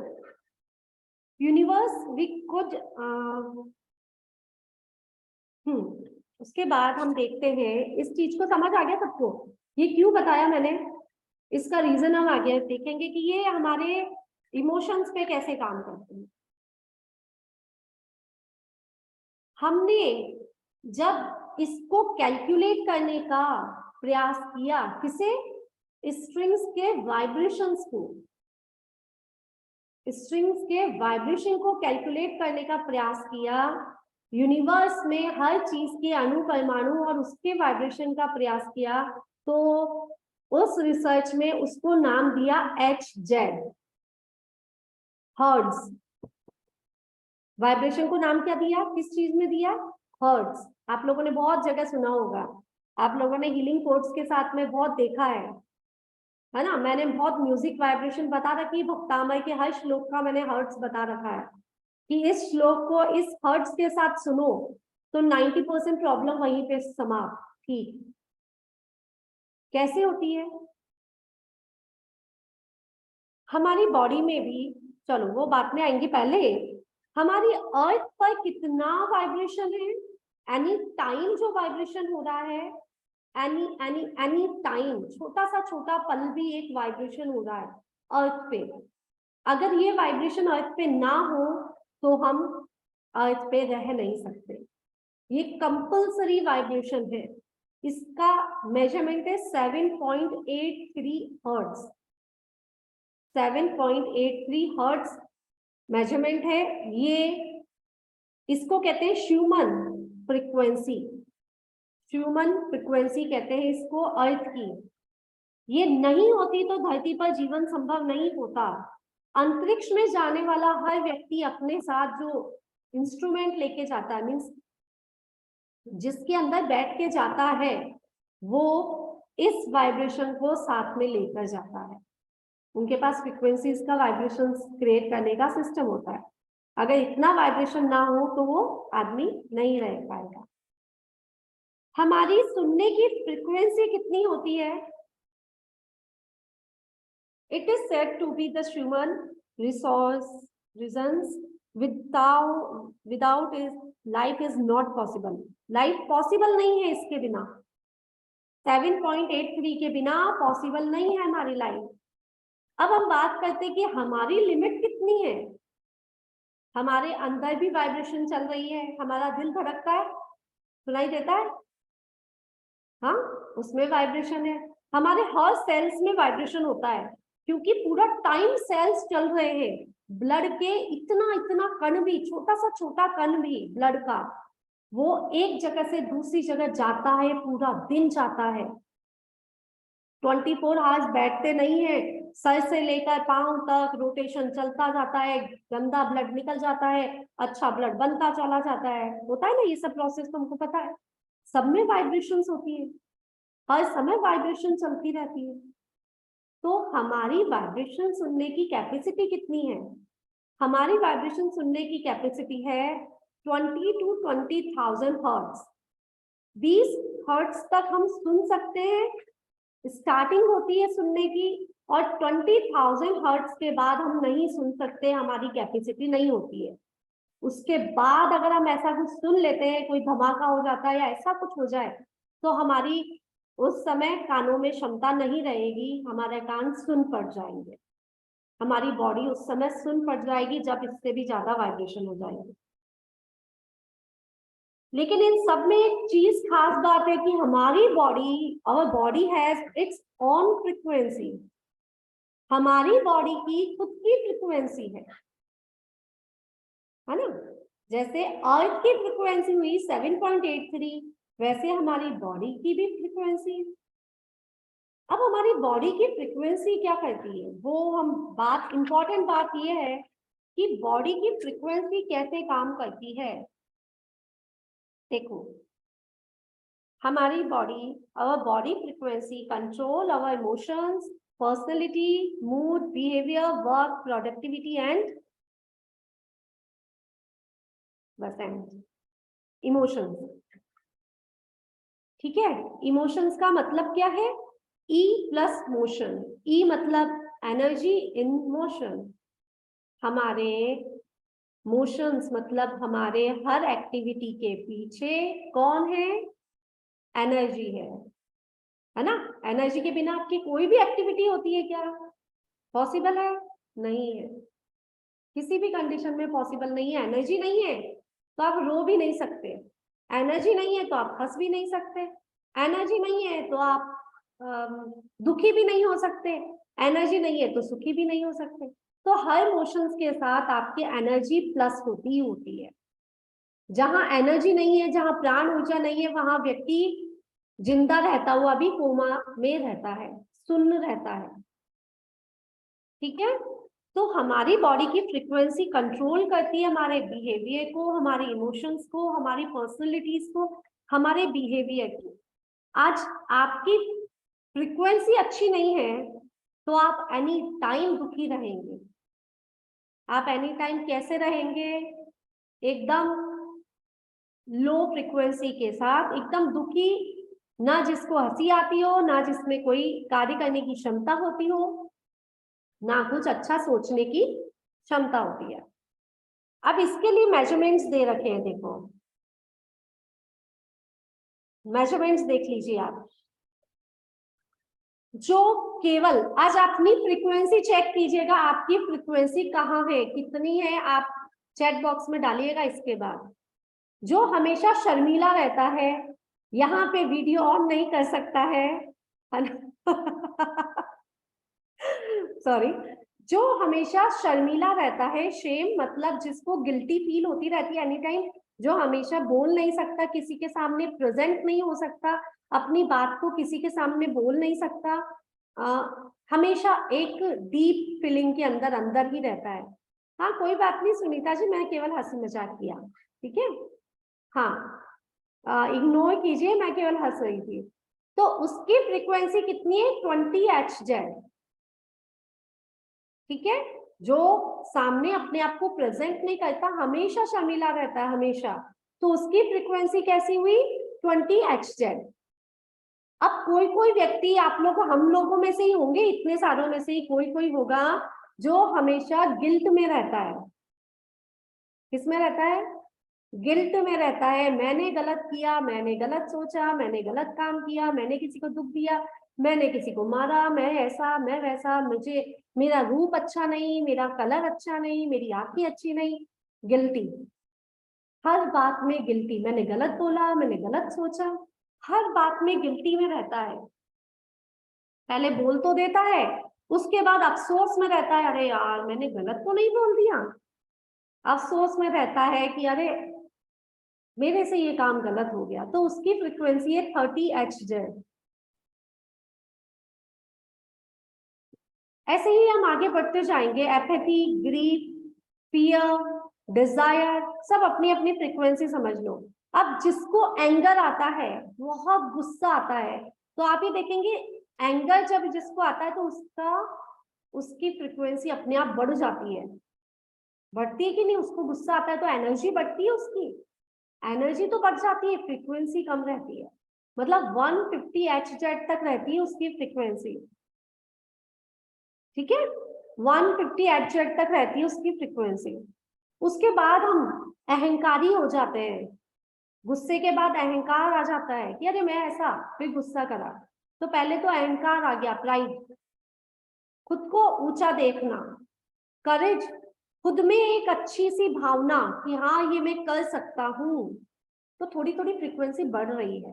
यूनिवर्स वी कुछ उसके बाद हम देखते हैं, इस चीज को समझ आ गया सबको? ये क्यों बताया मैंने, इसका रीजन हम आगे देखेंगे कि ये हमारे इमोशंस पे कैसे काम करते हैं। हमने जब इसको कैलकुलेट करने का प्रयास किया, किसे? स्ट्रिंग्स के वाइब्रेशंस को, स्ट्रिंग्स के वाइब्रेशन को कैलकुलेट करने का प्रयास किया, यूनिवर्स में हर चीज के अणु, परमाणु और उसके वाइब्रेशन का प्रयास किया, तो उस रिसर्च में उसको नाम दिया HZ, हर्ट्ज। वाइब्रेशन को नाम क्या दिया? किस चीज में दिया? हर्ट्ज। आप लोगों ने बहुत जगह सुना होगा, आप लोगों ने हीलिंग कोर्स के साथ में बहुत देखा है ना? मैंने बहुत म्यूजिक वाइब्रेशन बता रखी, भक्तामय के हर श्लोक का मैंने हर्ट्ज बता रखा है कि इस श्लोक को इस हर्ट्ज के साथ सुनो तो 90% प्रॉब्लम वहीं पे समाप्त। ठीक कैसे होती है? हमारी बॉडी में भी, चलो वो बात में आएंगे, पहले हमारी अर्थ पर कितना वाइब्रेशन है? एनी टाइम जो वाइब्रेशन हो रहा है, एनी टाइम, छोटा सा छोटा पल भी एक वाइब्रेशन हो रहा है अर्थ पे। अगर ये वाइब्रेशन अर्थ पे ना हो तो हम अर्थ पे रह नहीं सकते। ये कंपल्सरी वाइब्रेशन है। इसका मेजरमेंट है 7.83 हर्ट्ज। 7.83 हर्ट्ज मेजरमेंट है ये। इसको कहते हैं ह्यूमन फ्रीक्वेंसी। ह्यूमन फ्रीक्वेंसी कहते हैं इसको अर्थ की। ये नहीं होती तो धरती पर जीवन संभव नहीं होता। अंतरिक्ष में जाने वाला हर व्यक्ति अपने साथ जो इंस्ट्रूमेंट लेके जाता है, मीन्स जिसके अंदर बैठ के जाता है, वो इस वाइब्रेशन को साथ में लेकर जाता है। उनके पास फ्रीक्वेंसीज का वाइब्रेशन क्रिएट करने का सिस्टम होता है। अगर इतना वाइब्रेशन ना हो तो वो आदमी नहीं रह पाएगा। हमारी सुनने की फ्रीक्वेंसी कितनी होती है? It is said to be the human reasons without is life is not possible. Life possible नहीं है इसके बिना। 7.83 के बिना पॉसिबल नहीं है हमारी लाइफ। अब हम बात करते हैं कि हमारी लिमिट कितनी है। हमारे अंदर भी वाइब्रेशन चल रही है, हमारा दिल धड़कता है, सुनाई देता है, हाँ, उसमें वाइब्रेशन है। हमारे हर सेल्स में वाइब्रेशन होता है, क्योंकि पूरा टाइम सेल्स चल रहे हैं। ब्लड के इतना इतना कण भी, छोटा सा छोटा कण भी ब्लड का, वो एक जगह से दूसरी जगह जाता है, पूरा दिन जाता है। 24 आवर्स बैठते नहीं है, सर से लेकर पांव तक रोटेशन चलता जाता है, गंदा ब्लड निकल जाता है, अच्छा ब्लड बनता चला जाता है, होता है ना ये सब प्रोसेस, तुमको पता है। सब में वाइब्रेशंस होती है, हर समय वाइब्रेशन चलती रहती है। तो हमारी वाइब्रेशन सुनने की कैपेसिटी कितनी है? हमारी वाइब्रेशन सुनने की कैपेसिटी है 20 to 20,000 हर्ट्ज। 20 हर्ट्ज तक हम सुन सकते हैं, स्टार्टिंग होती है सुनने की, और 20,000 हर्ट्ज के बाद हम नहीं सुन सकते, हमारी कैपेसिटी नहीं होती है। उसके बाद अगर हम ऐसा कुछ सुन लेते हैं, कोई धमाका हो जाता है या ऐसा कुछ हो जाए, तो हमारी उस समय कानों में क्षमता नहीं रहेगी, हमारे कान सुन पड़ जाएंगे, हमारी बॉडी उस समय सुन पड़ जाएगी जब इससे भी ज्यादा वाइब्रेशन हो जाएगी। लेकिन इन सब में एक चीज खास बात है कि हमारी body, our body has its own frequency. हमारी बॉडी की खुद की फ्रीक्वेंसी है ना। जैसे अर्थ की फ्रीक्वेंसी हुई 7.83, वैसे हमारी बॉडी की भी फ्रीक्वेंसी है। अब हमारी बॉडी की फ्रीक्वेंसी क्या करती है, वो हम बात, इंपॉर्टेंट बात ये है कि बॉडी की फ्रीक्वेंसी कैसे काम करती है। देखो, हमारी body, our body frequency control our emotions, personality, mood, behaviour, work, productivity and emotions. ठीक है, इमोशंस का मतलब क्या है? E plus motion. ई मतलब एनर्जी इन मोशन। हमारे मोशंस मतलब हमारे हर एक्टिविटी के पीछे कौन है? एनर्जी है ना। एनर्जी के बिना आपकी कोई भी एक्टिविटी होती है क्या? पॉसिबल है? नहीं है, किसी भी कंडीशन में पॉसिबल नहीं है। एनर्जी नहीं है तो आप रो भी नहीं सकते, एनर्जी नहीं है तो आप हंस भी नहीं सकते, एनर्जी नहीं है तो आप दुखी भी नहीं हो सकते, एनर्जी नहीं है तो सुखी भी नहीं हो सकते। तो हर इमोशंस के साथ आपकी एनर्जी प्लस होती ही होती है। जहां एनर्जी नहीं है, जहां प्राण ऊर्जा नहीं है, वहां व्यक्ति जिंदा रहता हुआ भी कोमा में रहता है, सुन्न रहता है। ठीक है, तो हमारी बॉडी की फ्रीक्वेंसी कंट्रोल करती है हमारे बिहेवियर को, हमारे इमोशंस को, हमारी पर्सनैलिटीज को, हमारे बिहेवियर को। आज आपकी फ्रीक्वेंसी अच्छी नहीं है तो आप एनी टाइम दुखी रहेंगे। आप एनी टाइम कैसे रहेंगे? एकदम लो फ्रीक्वेंसी के साथ, एकदम दुखी, ना जिसको हंसी आती हो, ना जिसमें कोई कार्य करने की क्षमता होती हो, ना कुछ अच्छा सोचने की क्षमता होती है। अब इसके लिए मेजरमेंट्स दे रखे हैं, देखो मेजरमेंट्स देख लीजिए आप। जो केवल आज अपनी फ्रीक्वेंसी चेक कीजिएगा, आपकी फ्रीक्वेंसी कहाँ है, कितनी है, आप चैट बॉक्स में डालिएगा। इसके बाद जो हमेशा शर्मीला रहता है, यहाँ पे वीडियो ऑन नहीं कर सकता है सॉरी, जो हमेशा शर्मीला रहता है, शेम मतलब जिसको गिल्टी फील होती रहती है एनी टाइम, जो हमेशा बोल नहीं सकता, किसी के सामने प्रेजेंट नहीं हो सकता, अपनी बात को किसी के सामने बोल नहीं सकता, हमेशा एक डीप फीलिंग के अंदर अंदर ही रहता है। हाँ कोई बात नहीं सुनीता जी, मैं केवल हंसी मजाक किया, ठीक है, हाँ इग्नोर कीजिए, मैं केवल हंस रही थी। तो उसकी फ्रीक्वेंसी कितनी है? 20 Hz। ठीक है, जो सामने अपने आप को प्रेजेंट नहीं करता, हमेशा शर्मीला रहता है हमेशा, तो उसकी फ्रीक्वेंसी कैसी हुई? 20 Hz। अब कोई कोई व्यक्ति, आप लोग हम लोगों में से ही होंगे, इतने सारों में से ही कोई कोई होगा जो हमेशा गिल्ट में रहता है। किसमें रहता है? गिल्ट में रहता है। मैंने गलत किया, मैंने गलत सोचा, मैंने गलत काम किया, मैंने किसी को दुख दिया, मैंने किसी को मारा, मैं ऐसा मैं वैसा, मुझे मेरा रूप अच्छा नहीं, मेरा कलर अच्छा नहीं, मेरी आंखें अच्छी नहीं। गिल्टी, हर बात में गिल्टी, मैंने गलत बोला, मैंने गलत सोचा, हर बात में गिल्टी में रहता है। पहले बोल तो देता है, उसके बाद अफसोस में रहता है, अरे यार मैंने गलत तो नहीं बोल दिया। अफसोस में रहता है कि अरे मेरे से ये काम गलत हो गया, तो उसकी फ्रीक्वेंसी है 30 Hz। ऐसे ही हम आगे बढ़ते जाएंगे। एपैथी, ग्रीफ, फियर, डिजायर, सब अपनी अपनी फ्रीक्वेंसी समझ लो। अब जिसको एंगर आता है, बहुत गुस्सा आता है, तो आप ये देखेंगे एंगर जब जिसको आता है तो उसकी फ्रीक्वेंसी अपने आप बढ़ जाती है। बढ़ती है कि नहीं? उसको गुस्सा आता है तो एनर्जी बढ़ती है, उसकी एनर्जी तो बढ़ जाती है, फ्रीक्वेंसी कम रहती है। मतलब 150 Hz तक रहती है उसकी फ्रीक्वेंसी, ठीक है, 150 Hz तक रहती है उसकी फ्रीक्वेंसी। उसके बाद हम अहंकारी हो जाते हैं। गुस्से के बाद अहंकार आ जाता है कि अरे मैं ऐसा, फिर गुस्सा करा, तो पहले तो अहंकार आ गया, प्राइड, खुद को ऊंचा देखना। करेज, खुद में एक अच्छी सी भावना कि हाँ ये मैं कर सकता हूँ, तो थोड़ी थोड़ी फ्रीक्वेंसी बढ़ रही है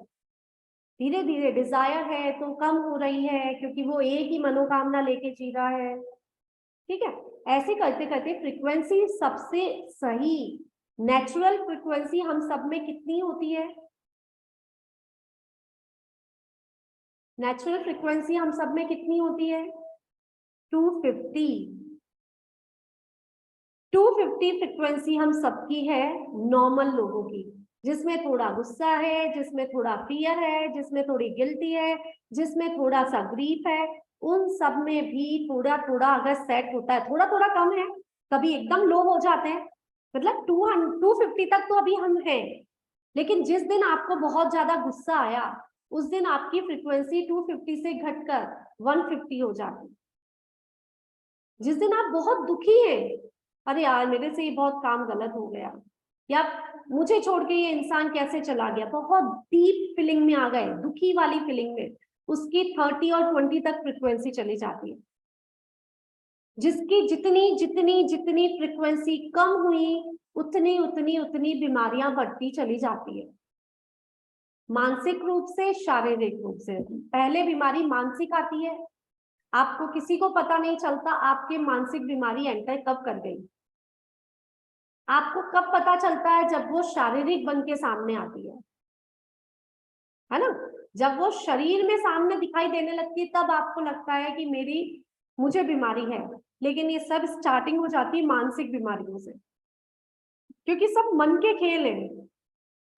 धीरे धीरे। डिजायर है तो कम हो रही है क्योंकि वो एक ही मनोकामना लेके जी रहा है, ठीक है। ऐसे करते करते फ्रीक्वेंसी सबसे सही नेचुरल फ्रीक्वेंसी हम सब में कितनी होती है? नेचुरल फ्रीक्वेंसी हम सब में कितनी होती है? 250। 250 फ्रीक्वेंसी हम सबकी है, नॉर्मल लोगों की, जिसमें थोड़ा गुस्सा है, जिसमें थोड़ा फियर है, जिसमें थोड़ी गिल्टी है, जिसमें थोड़ा सा ग्रीफ है। उन सब में भी थोड़ा थोड़ा अगर सेट होता है, थोड़ा थोड़ा कम है, कभी एकदम लो हो जाते हैं, मतलब 250 तक तो अभी हम हैं। लेकिन जिस दिन आपको बहुत ज्यादा गुस्सा आया, उस दिन आपकी फ्रीक्वेंसी 250 से घटकर 150 हो जाती। जिस दिन आप बहुत दुखी हैं, अरे यार मेरे से ये बहुत काम गलत हो गया, या मुझे छोड़ के ये इंसान कैसे चला गया, बहुत डीप फीलिंग में आ गए, दुखी वाली फीलिंग में, उसकी 30 और 20 तक फ्रीक्वेंसी चली जाती है। जिसकी जितनी जितनी जितनी फ्रीक्वेंसी कम हुई, उतनी उतनी उतनी बीमारियां बढ़ती चली जाती है, मानसिक रूप से, शारीरिक रूप से। पहले बीमारी मानसिक आती है, आपको किसी को पता नहीं चलता आपके मानसिक बीमारी एंटर कब कर गई। आपको कब पता चलता है? जब वो शारीरिक बन के सामने आती है ना, जब वो शरीर में सामने दिखाई देने लगती है, तब आपको लगता है कि मुझे बीमारी है। लेकिन ये सब स्टार्टिंग हो जाती है मानसिक बीमारियों से, क्योंकि सब मन के खेल है।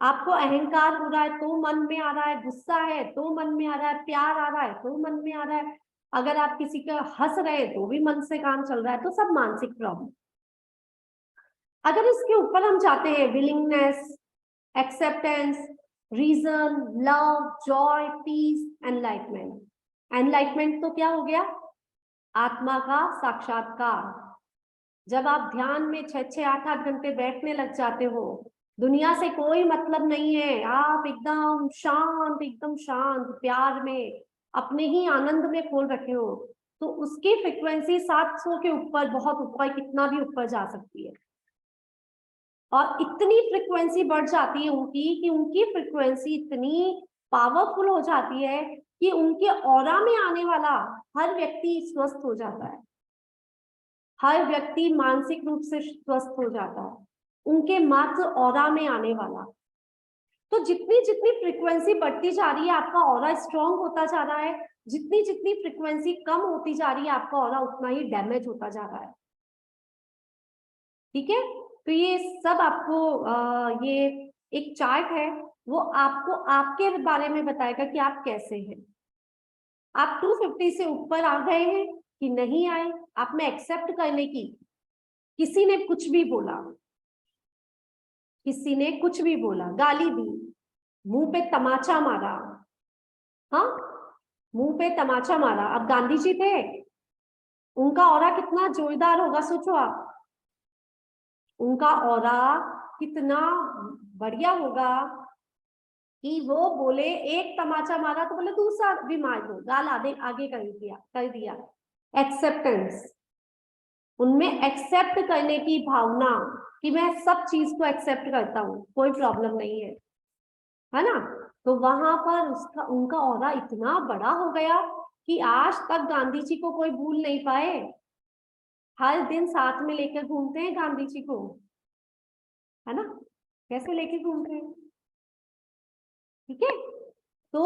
आपको अहंकार हो रहा है तो मन में आ रहा है, गुस्सा है तो मन में आ रहा है, प्यार आ रहा है तो मन में आ रहा है, अगर आप किसी का हंस रहे हैं तो भी मन से काम चल रहा है, तो सब मानसिक प्रॉब्लम। अगर इसके ऊपर हम जाते हैं, willingness, acceptance, reason, love, joy, peace, enlightenment. Enlightenment तो क्या हो गया? आत्मा का साक्षात्कार। जब आप ध्यान में 6-6, 8-8 घंटे बैठने लग जाते हो, दुनिया से कोई मतलब नहीं है, आप एकदम शांत प्यार में अपने ही आनंद में खोल रखे हो, तो उसकी फ्रीक्वेंसी 700 के ऊपर, बहुत ऊपर, कितना भी ऊपर जा सकती है। और इतनी फ्रीक्वेंसी बढ़ जाती है उनकी कि उनकी फ्रीक्वेंसी इतनी पावरफुल हो जाती है कि उनके ऑरा में आने वाला हर व्यक्ति स्वस्थ हो जाता है, हर व्यक्ति मानसिक रूप से स्वस्थ हो जाता है, उनके मात्र ऑरा में आने वाला। तो जितनी जितनी फ्रीक्वेंसी बढ़ती जा रही है, आपका ऑरा स्ट्रॉन्ग होता जा रहा है, जितनी जितनी फ्रीक्वेंसी कम होती जा रही है, आपका ऑरा उतना ही डैमेज होता जा रहा है, ठीक है। तो ये सब आपको ये एक चार्ट है, वो आपको आपके बारे में बताएगा कि आप कैसे हैं। आप 250 से ऊपर आ गए हैं कि नहीं आए, आप में एक्सेप्ट करने की। किसी ने कुछ भी बोला, किसी ने कुछ भी बोला, गाली दी, मुंह पे तमाचा मारा, हाँ, मुंह पे तमाचा मारा। अब गांधी जी थे, उनका ऑरा कितना जोरदार होगा, सोचो आप, उनका ऑरा कितना बढ़िया होगा कि वो बोले, एक तमाचा मारा तो बोले दूसरा भी मार दो, गाल आगे कर दिया। एक्सेप्टेंस, उनमें एक्सेप्ट करने की भावना कि मैं सब चीज को एक्सेप्ट करता हूँ, कोई प्रॉब्लम नहीं है ना। तो वहां पर उनका ऑरा इतना बड़ा हो गया कि आज तक गांधी जी को कोई भूल नहीं पाए, हर दिन साथ में लेकर घूमते हैं गांधी जी को, है ना। कैसे लेके घूम रहे हैं, ठीक है। तो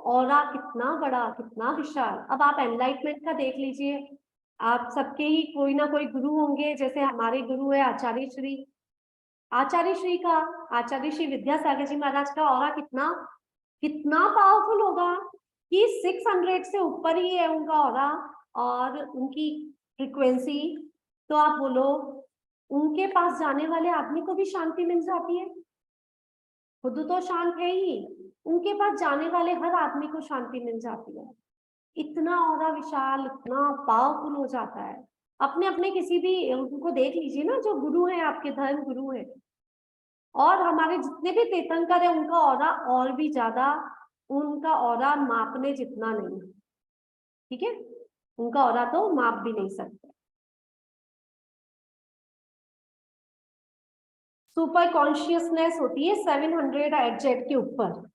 ऑरा कितना बड़ा, कितना विशाल। अब आप एनलाइटमेंट का देख लीजिए, आप सबके ही कोई ना कोई गुरु होंगे, जैसे हमारे गुरु है आचार्य श्री आचार्य श्री विद्यासागर जी महाराज का ऑरा कितना कितना पावरफुल होगा कि 600 से ऊपर ही है उनका ऑरा और उनकी फ्रीक्वेंसी। तो आप बोलो, उनके पास जाने वाले आदमी को भी शांति मिल जाती है, खुद तो शांत है ही, उनके पास जाने वाले हर आदमी को शांति मिल जाती है। इतना ऑरा विशाल, इतना पावरफुल हो जाता है। अपने अपने किसी भी उनको देख लीजिए ना, जो गुरु है आपके, धर्म गुरु है, और हमारे जितने भी तीर्थंकर है, उनका ऑरा और भी ज्यादा, उनका ऑरा मापने जितना नहीं, ठीक है। उनका ऑरा तो माप भी नहीं सकते। सुपर कॉन्शियसनेस होती है 700 एडजेट के ऊपर।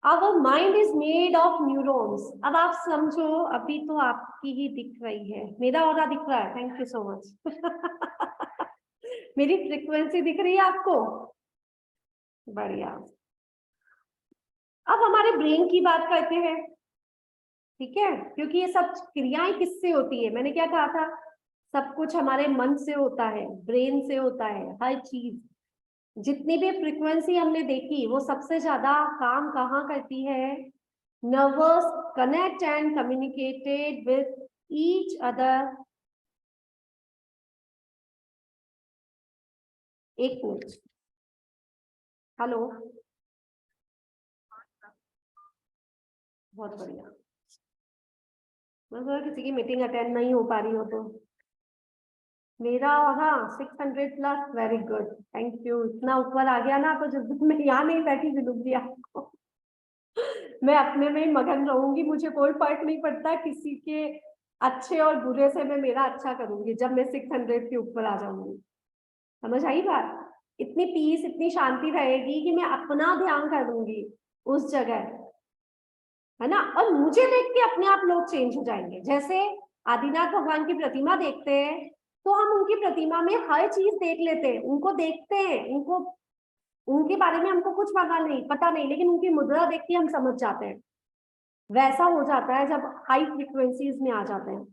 Our mind is made of neurons। अब आप समझो, अभी तो आपकी ही दिख रही है, मेरा ऑरा दिख रहा है, थैंक यू सो मच। मेरी फ्रीक्वेंसी दिख रही है आपको, बढ़िया। अब हमारे ब्रेन की बात करते हैं, ठीक है, क्योंकि ये सब क्रियाएं किससे होती है, मैंने क्या कहा था, सब कुछ हमारे मन से होता है, ब्रेन से होता है, हर चीज। जितनी भी फ्रीक्वेंसी हमने देखी, वो सबसे ज्यादा काम कहाँ करती है, nervous connect and communicated with each other. एक मिनट, हेलो, बहुत बढ़िया। मतलब किसी की मीटिंग अटेंड नहीं हो पा रही हो तो मेरा, हाँ 600 plus, very good, thank you. इतना ऊपर आ गया ना, तो जिस दिन मैं यहाँ नहीं बैठी मिलूंगी आपको। मैं अपने में ही मगन रहूंगी, मुझे कोई फर्क नहीं पड़ता किसी के अच्छे और बुरे से, मैं मेरा अच्छा करूंगी जब मैं 600 के ऊपर आ जाऊंगी। समझ आई बात? इतनी पीस, इतनी शांति रहेगी कि मैं अपना ध्यान करूंगी उस जगह, है ना। और मुझे देख के अपने आप लोग चेंज हो जाएंगे। जैसे आदिनाथ भगवान की प्रतिमा देखते हैं, तो हम उनकी प्रतिमा में हर चीज देख लेते हैं, उनको देखते हैं, उनको, उनके बारे में हमको कुछ पता नहीं, लेकिन उनकी मुद्रा देख के हम समझ जाते हैं। वैसा हो जाता है जब हाई फ्रीक्वेंसीज में आ जाते हैं।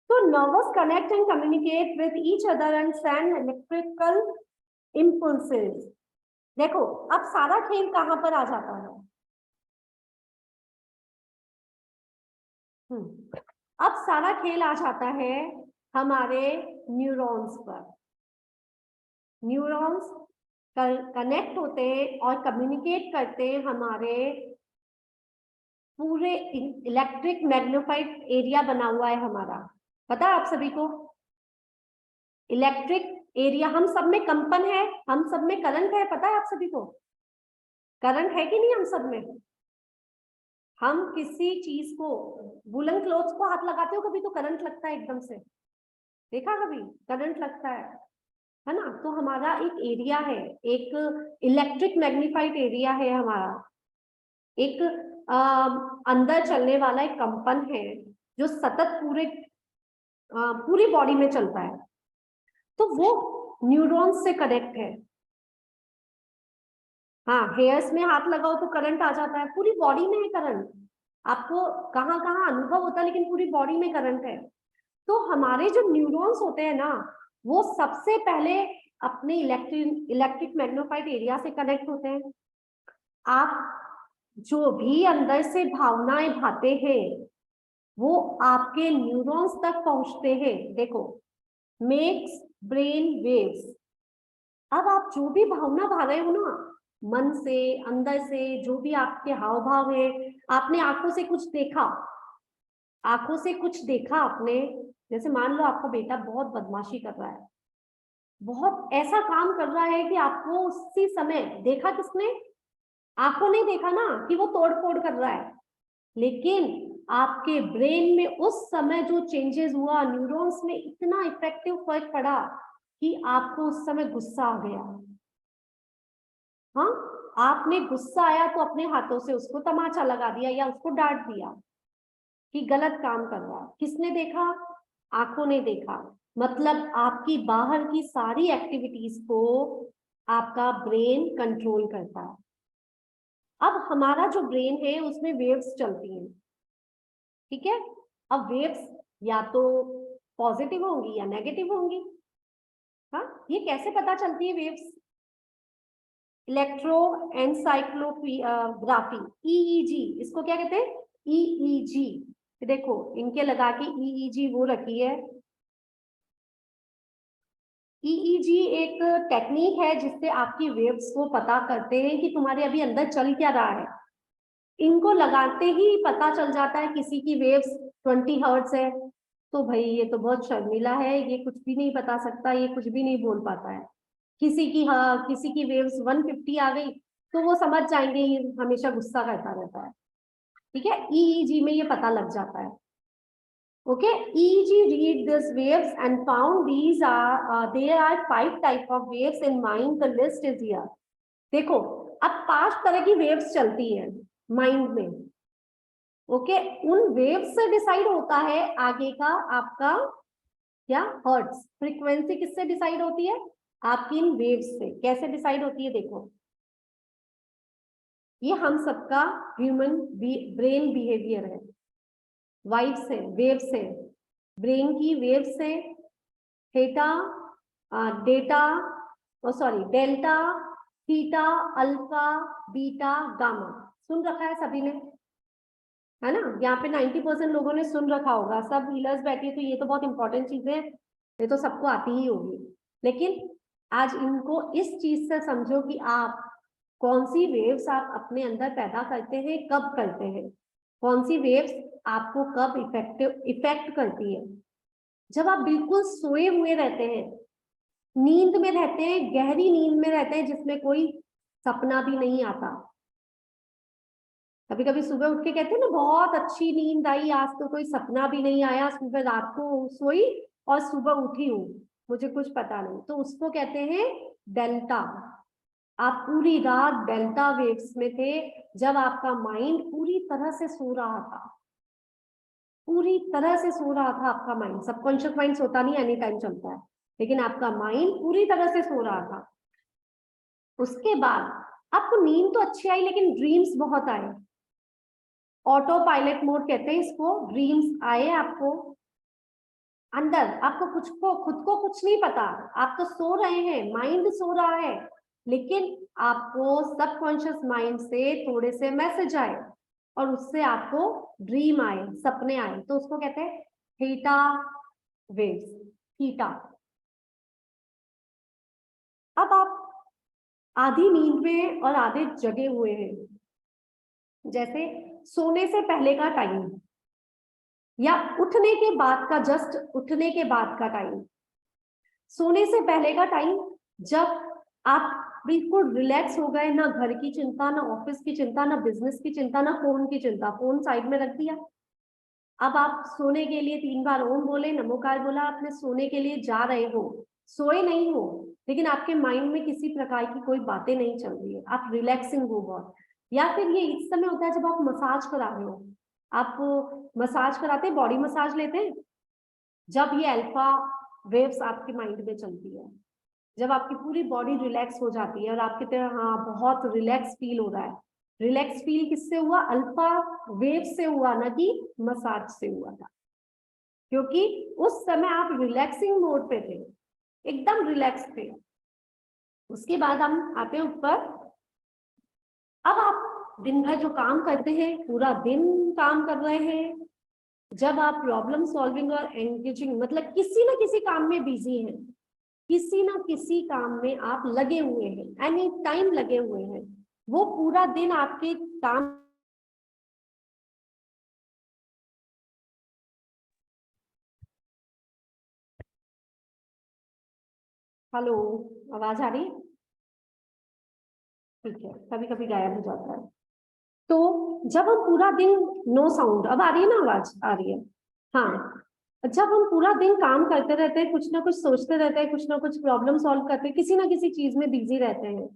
तो nervous connect and communicate with each other and send electrical impulses. देखो, अब सारा खेल कहाँ पर आ जाता है, अब सारा खेल आ जाता है हमारे न्यूरॉन्स पर। न्यूरॉन्स कनेक्ट होते हैं और कम्युनिकेट करते हैं हमारे पूरे इलेक्ट्रिक मैग्नीफाइड एरिया बना हुआ है हमारा, पता है आप सभी को? इलेक्ट्रिक एरिया, हम सब में कंपन है, हम सब में करंट है, पता है आप सभी को? करंट है कि नहीं हम सब में? हम किसी चीज को, वुलन क्लोथ्स को हाथ लगाते हो कभी, तो करंट लगता है एकदम से, देखा कभी? करंट लगता है ना। तो हमारा एक एरिया है, एक इलेक्ट्रिक मैग्नीफाइड एरिया है हमारा, एक अंदर चलने वाला एक कंपन है जो सतत पूरी बॉडी में चलता है। तो वो न्यूरॉन्स से कनेक्ट है। हाँ, हेयर्स में हाथ लगाओ तो करंट आ जाता है, पूरी बॉडी में है करंट। आपको कहाँ कहाँ अनुभव होता है, लेकिन पूरी बॉडी में करंट है। तो हमारे जो न्यूरॉन्स होते हैं ना, वो सबसे पहले अपने इलेक्ट्रिक मैग्नीफाइड एरिया से कनेक्ट होते हैं। आप जो भी अंदर से भावनाएं भाते हैं, वो आपके न्यूरॉन्स तक पहुंचते हैं। देखो, मेक्स ब्रेन वेव्स। अब आप जो भी भावना भा रहे हो ना, मन से, अंदर से, जो भी आपके हाव भाव है, आपने आंखों से कुछ देखा, आंखों से कुछ देखा आपने, जैसे मान लो आपका बेटा बहुत बदमाशी कर रहा है, बहुत ऐसा काम कर रहा है कि आपको उसी समय देखा, किसने? आंखों ने देखा ना कि वो तोड़ फोड़ कर रहा है, लेकिन आपके ब्रेन में उस समय जो चेंजेस हुआ, न्यूरॉन्स में इतना इफेक्टिव फर्क पड़ा कि आपको उस समय गुस्सा आ गया। हाँ, आपने गुस्सा आया तो अपने हाथों से उसको तमाचा लगा दिया या उसको डांट दिया कि गलत काम कर रहा है। किसने देखा? आंखों ने देखा। मतलब आपकी बाहर की सारी एक्टिविटीज को आपका ब्रेन कंट्रोल करता है। अब हमारा जो ब्रेन है उसमें वेव्स चलती हैं, ठीक है। अब वेव्स या तो पॉजिटिव होंगी या नेगेटिव होंगी। हाँ, ये कैसे पता चलती है वेव्स? इलेक्ट्रो एनसाइक्लोग्राफी, ईईजी, इसको क्या कहते हैं? ईईजी। देखो इनके लगा के ईईजी वो रखी है। ईईजी एक टेक्निक है जिससे आपकी वेव्स को पता करते हैं कि तुम्हारे अभी अंदर चल क्या रहा है। इनको लगाते ही पता चल जाता है किसी की वेव्स 20 हर्ट्ज है तो भाई ये तो बहुत शर्मीला है, ये कुछ भी नहीं बता सकता, ये कुछ भी नहीं बोल पाता है। किसी की वेव्स 150 आ गई तो वो समझ जाएंगे ये हमेशा गुस्सा करता रहता है, ठीक है। ईईजी में ये पता लग जाता है। Okay, EEG read these waves and found there are 5 type of waves in mind. The list is here. देखो अब 5 तरह की वेव्स चलती है माइंड में। ओके, उन वेव्स से डिसाइड होता है आगे का आपका क्या हर्ट्स। फ्रीक्वेंसी किससे डिसाइड होती है? आपकी इन वेव्स से। कैसे डिसाइड होती है? देखो ये हम सबका ह्यूमन ब्रेन बिहेवियर है। वाइब्स है, वेव्स है, ब्रेन की वेव्स है, theta, delta, theta, alpha, beta, gamma. सुन रखा है सभी ने, है ना? यहाँ पे 90% लोगों ने सुन रखा होगा। सब हीलर्स बैठी है तो ये तो बहुत इंपॉर्टेंट चीज है, ये तो सबको आती ही होगी। लेकिन आज इनको इस चीज से समझो कि आप कौन सी वेव्स आप अपने अंदर पैदा करते हैं, कब करते हैं, कौन सी वेव्स आपको कब इफेक्ट करती है। जब आप बिल्कुल सोए हुए रहते हैं, नींद में रहते हैं, गहरी नींद में रहते हैं जिसमें कोई सपना भी नहीं आता। कभी कभी सुबह उठ के कहते हैं ना बहुत अच्छी नींद आई, आज तो कोई सपना भी नहीं आया, सुबह रात को सोई और सुबह उठी हूँ, मुझे कुछ पता नहीं। तो उसको कहते हैं डेल्टा। आप पूरी रात डेल्टा वेव्स में थे जब आपका माइंड पूरी तरह से सो रहा था, पूरी तरह से सो रहा था आपका माइंड। सबकॉन्शियस माइंड सोता नहीं, एनी टाइम चलता है, लेकिन आपका माइंड पूरी तरह से सो रहा था। उसके बाद आपको नींद तो अच्छी आई लेकिन ड्रीम्स बहुत आए। ऑटो पायलट मोड कहते हैं इसको। ड्रीम्स आए आपको अंदर, आपको खुद को कुछ नहीं पता, आप तो सो रहे हैं, माइंड सो रहा है, लेकिन आपको सबकॉन्शियस माइंड से थोड़े से मैसेज आए और उससे आपको ड्रीम आए, सपने आए। तो उसको कहते हैं थीटा वेव्स, थीटा। अब आप आधी नींद में और आधे जगे हुए हैं। जैसे सोने से पहले का टाइम या उठने के बाद का, जस्ट उठने के बाद का टाइम। सोने से पहले का टाइम जब आप बिल्कुल रिलैक्स हो गए, ना घर की चिंता, ना ऑफिस की चिंता, ना बिजनेस की चिंता, ना फोन की चिंता, फोन साइड में रख दिया। अब आप सोने के लिए 3 बार ओम बोले, नमोकार बोला, आपने सोने के लिए जा रहे हो, सोए नहीं हो, लेकिन आपके माइंड में किसी प्रकार की कोई बातें नहीं चल रही है, आप रिलैक्सिंग हो बहुत। या फिर ये इस समय होता है जब आप मसाज करा रहे हो, आप मसाज कराते हैं, बॉडी मसाज लेते हैं, जब ये अल्फा वेव्स आपके माइंड में चलती है, जब आपकी पूरी बॉडी रिलैक्स हो जाती है और आपकी तरह हाँ बहुत रिलैक्स फील हो रहा है। रिलैक्स फील किससे हुआ? अल्फा वेव से हुआ, ना कि मसाज से हुआ था, क्योंकि उस समय आप रिलैक्सिंग मोड पे थे, एकदम रिलैक्स थे। उसके बाद हम आते हैं ऊपर। अब आप दिन भर जो काम करते हैं, पूरा दिन काम कर रहे हैं, जब आप प्रॉब्लम सॉल्विंग और एंगेजिंग मतलब किसी ना किसी काम में बिजी हैं, किसी ना किसी काम में आप लगे हुए हैं, एनी टाइम लगे हुए हैं, वो पूरा दिन आपके काम। हेलो, आवाज आ रही है? ठीक है, कभी कभी गायब हो जाता है। तो जब हम पूरा दिन नो साउंड, अब आ रही है ना आवाज? आ रही है, हाँ। जब हम पूरा दिन काम करते रहते हैं, कुछ ना कुछ सोचते रहते हैं, कुछ ना कुछ प्रॉब्लम सॉल्व करते हैं, किसी ना किसी चीज में बिजी रहते हैं,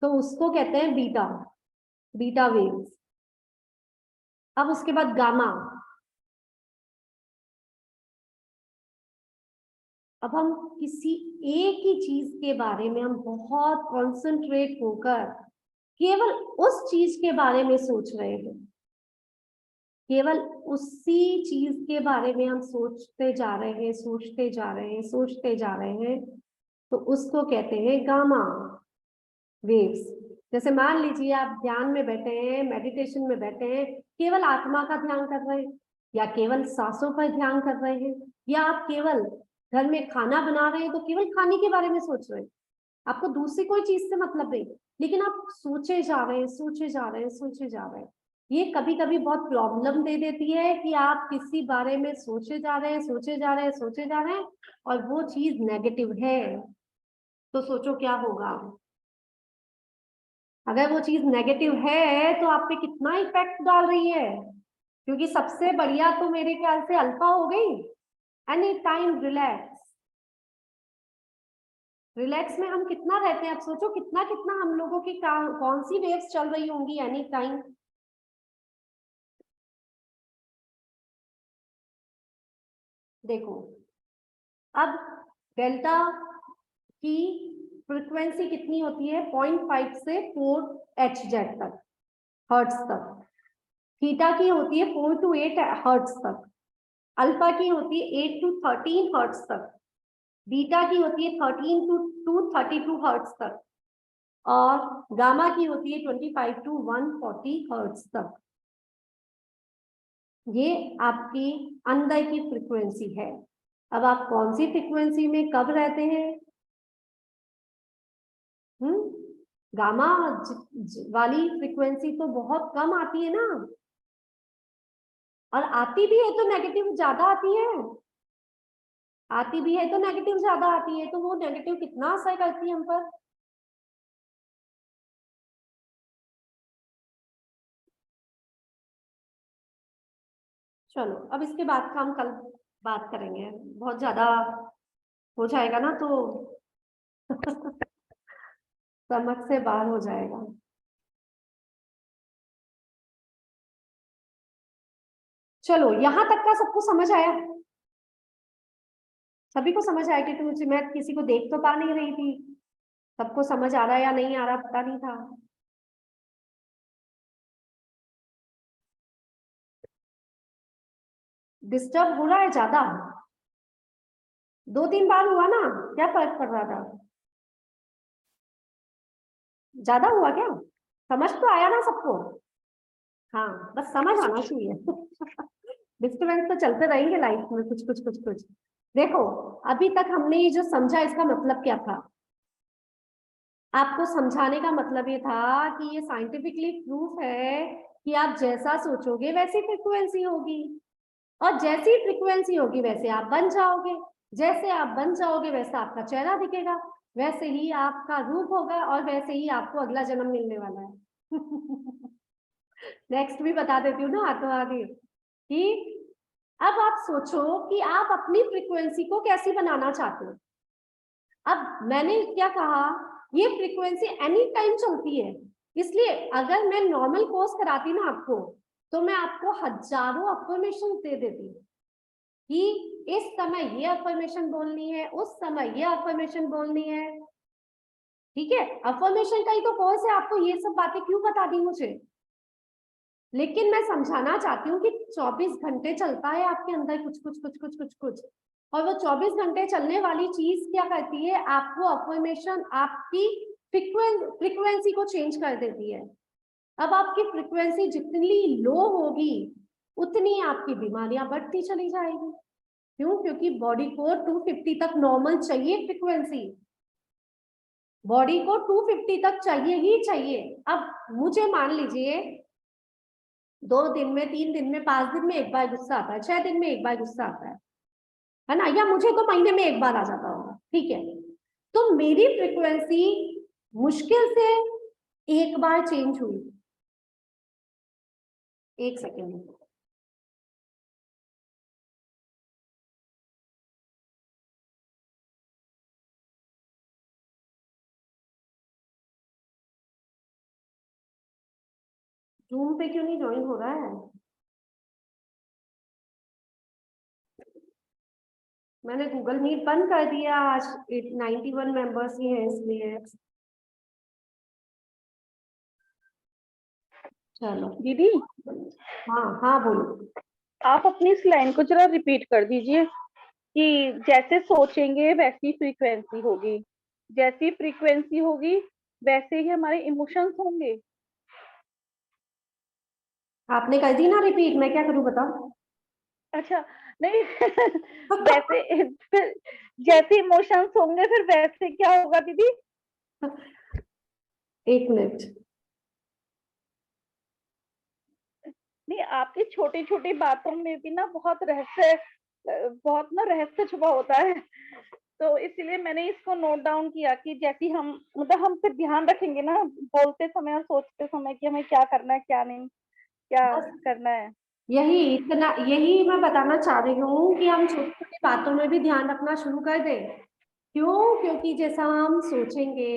तो उसको कहते हैं बीटा, बीटा वेव्स। अब उसके बाद गामा। अब हम किसी एक ही चीज के बारे में हम बहुत कॉन्सेंट्रेट होकर केवल उस चीज के बारे में सोच रहे हैं, केवल उसी चीज के बारे में हम सोचते जा रहे हैं, सोचते जा रहे हैं, सोचते जा रहे हैं, तो उसको कहते हैं गामा वेव्स। जैसे मान लीजिए आप ध्यान में बैठे हैं, मेडिटेशन में बैठे हैं, केवल आत्मा का ध्यान कर रहे हैं, या केवल सांसों पर ध्यान कर रहे हैं, या आप केवल घर में खाना बना रहे हैं तो केवल खाने के बारे में सोच रहे हैं, आपको दूसरी कोई चीज से मतलब नहीं, लेकिन आप सोचे जा रहे हैं, सोचे जा रहे हैं, सोचे जा रहे हैं। ये कभी कभी बहुत प्रॉब्लम दे देती है कि आप किसी बारे में सोचे जा रहे हैं, सोचे जा रहे हैं, सोचे जा रहे हैं, और वो चीज नेगेटिव है, तो सोचो क्या होगा। अगर वो चीज नेगेटिव है तो आप पे कितना इफेक्ट डाल रही है, क्योंकि सबसे बढ़िया तो मेरे ख्याल से अल्फा हो गई, एनी टाइम रिलैक्स। रिलैक्स में हम कितना रहते हैं, आप सोचो कितना कितना हम लोगों की कौन सी वेव्स चल रही होंगी एनी टाइम। देखो अब डेल्टा की फ्रीक्वेंसी कितनी होती है, 0.5 से 4 Hz तक, हर्ट्ज तक। थीटा की होती है 4 to 8 हर्ट्ज तक। अल्फा की होती है 8 to 13 हर्ट्ज तक। बीटा की होती है 13 to 32 हर्ट्ज तक। और गामा की होती है 25 to 140 हर्ट्ज तक। ये आपकी अंदर की फ्रीक्वेंसी है। अब आप कौन सी फ्रीक्वेंसी में कब रहते हैं? गामा वाली फ्रीक्वेंसी तो बहुत कम आती है ना, और आती भी है तो नेगेटिव ज्यादा आती है, आती भी है तो नेगेटिव ज्यादा आती है, तो वो नेगेटिव कितना असर करती है हम पर? चलो अब इसके बाद का हम कल बात करेंगे, बहुत ज्यादा हो जाएगा ना तो समझ से बाहर हो जाएगा। चलो यहां तक का सबको समझ आया? सभी को समझ आया? क्योंकि मुझे, मैं किसी को देख तो पा नहीं रही थी, सबको समझ आ रहा है या नहीं आ रहा पता नहीं था। डिस्टर्ब हो रहा है ज्यादा? 2-3 बार हुआ ना, क्या फर्क पड़ रहा था? ज्यादा हुआ क्या? समझ तो आया ना सबको? हाँ, बस समझ आना चाहिए। डिस्टर्बेंस तो चलते रहेंगे लाइफ में, कुछ कुछ कुछ कुछ। देखो अभी तक हमने ये जो समझा, इसका मतलब क्या था? आपको समझाने का मतलब ये था कि ये साइंटिफिकली प्रूफ है कि आप जैसा सोचोगे वैसी फ्रीक्वेंसी होगी, और जैसी फ्रीक्वेंसी होगी वैसे आप बन जाओगे, जैसे आप बन जाओगे वैसा आपका चेहरा दिखेगा, वैसे ही आपका रूप होगा, और वैसे ही आपको अगला जन्म मिलने वाला है। नेक्स्ट भी बता देती हूँ ना हाथों आगे, कि अब आप सोचो कि आप अपनी फ्रीक्वेंसी को कैसी बनाना चाहते हो। अब मैंने क्या कहा, ये फ्रीक्वेंसी एनी टाइम चलती है, इसलिए अगर मैं नॉर्मल कोर्स कराती ना आपको, तो मैं आपको हजारों अफर्मेशन दे देती कि इस समय ये अफर्मेशन बोलनी है, उस समय ये अफर्मेशन बोलनी है। ठीक है, अफर्मेशन का ही तो कोर्स है, आपको ये सब बातें क्यों बता दी मुझे? लेकिन मैं समझाना चाहती हूँ कि 24 घंटे चलता है आपके अंदर कुछ कुछ कुछ कुछ कुछ कुछ, और वो 24 घंटे चलने वाली चीज क्या करती है, आपको अफर्मेशन, आपकी फ्रीक्वेंसी को चेंज कर देती है। अब आपकी फ्रीक्वेंसी जितनी लो होगी उतनी आपकी बीमारियां बढ़ती चली जाएगी। क्यों? क्योंकि बॉडी को 250 तक नॉर्मल चाहिए फ्रीक्वेंसी, बॉडी को 250 तक चाहिए ही चाहिए। अब मुझे मान लीजिए 2 दिन में, 3 दिन में, 5 दिन में एक बार गुस्सा आता है, 6 दिन में एक बार गुस्सा आता है ना, या मुझे तो महीने में एक बार आ जाता होगा, ठीक है, तो मेरी फ्रीक्वेंसी मुश्किल से एक बार चेंज हुई। एक सेकेंड, जूम पे क्यों नहीं ज्वाइन हो रहा है? मैंने गूगल मीट बंद कर दिया, आज 91 मेंबर्स ही हैं इसलिए। चलो दीदी हाँ हाँ बोलो। आप अपनी इस लाइन को जरा रिपीट कर दीजिए कि जैसे सोचेंगे वैसी फ्रीक्वेंसी होगी, जैसी फ्रीक्वेंसी होगी वैसे ही हमारे इमोशंस होंगे। आपने कर दी ना रिपीट, मैं क्या करूं बताओ। अच्छा नहीं वैसे फिर जैसे इमोशंस होंगे फिर वैसे क्या होगा दीदी? एक मिनट। नहीं, आपकी छोटी छोटी बातों में भी ना बहुत ना रहस्य छुपा होता है, तो इसलिए मैंने इसको नोट डाउन किया कि जैसी हम मतलब हम फिर ध्यान रखेंगे ना बोलते समय और सोचते समय कि हमें क्या करना है क्या नहीं, क्या बस करना है। यही मैं बताना चाह रही हूँ कि हम छोटी छोटी बातों में भी ध्यान रखना शुरू कर दें। क्यों? क्योंकि जैसा हम सोचेंगे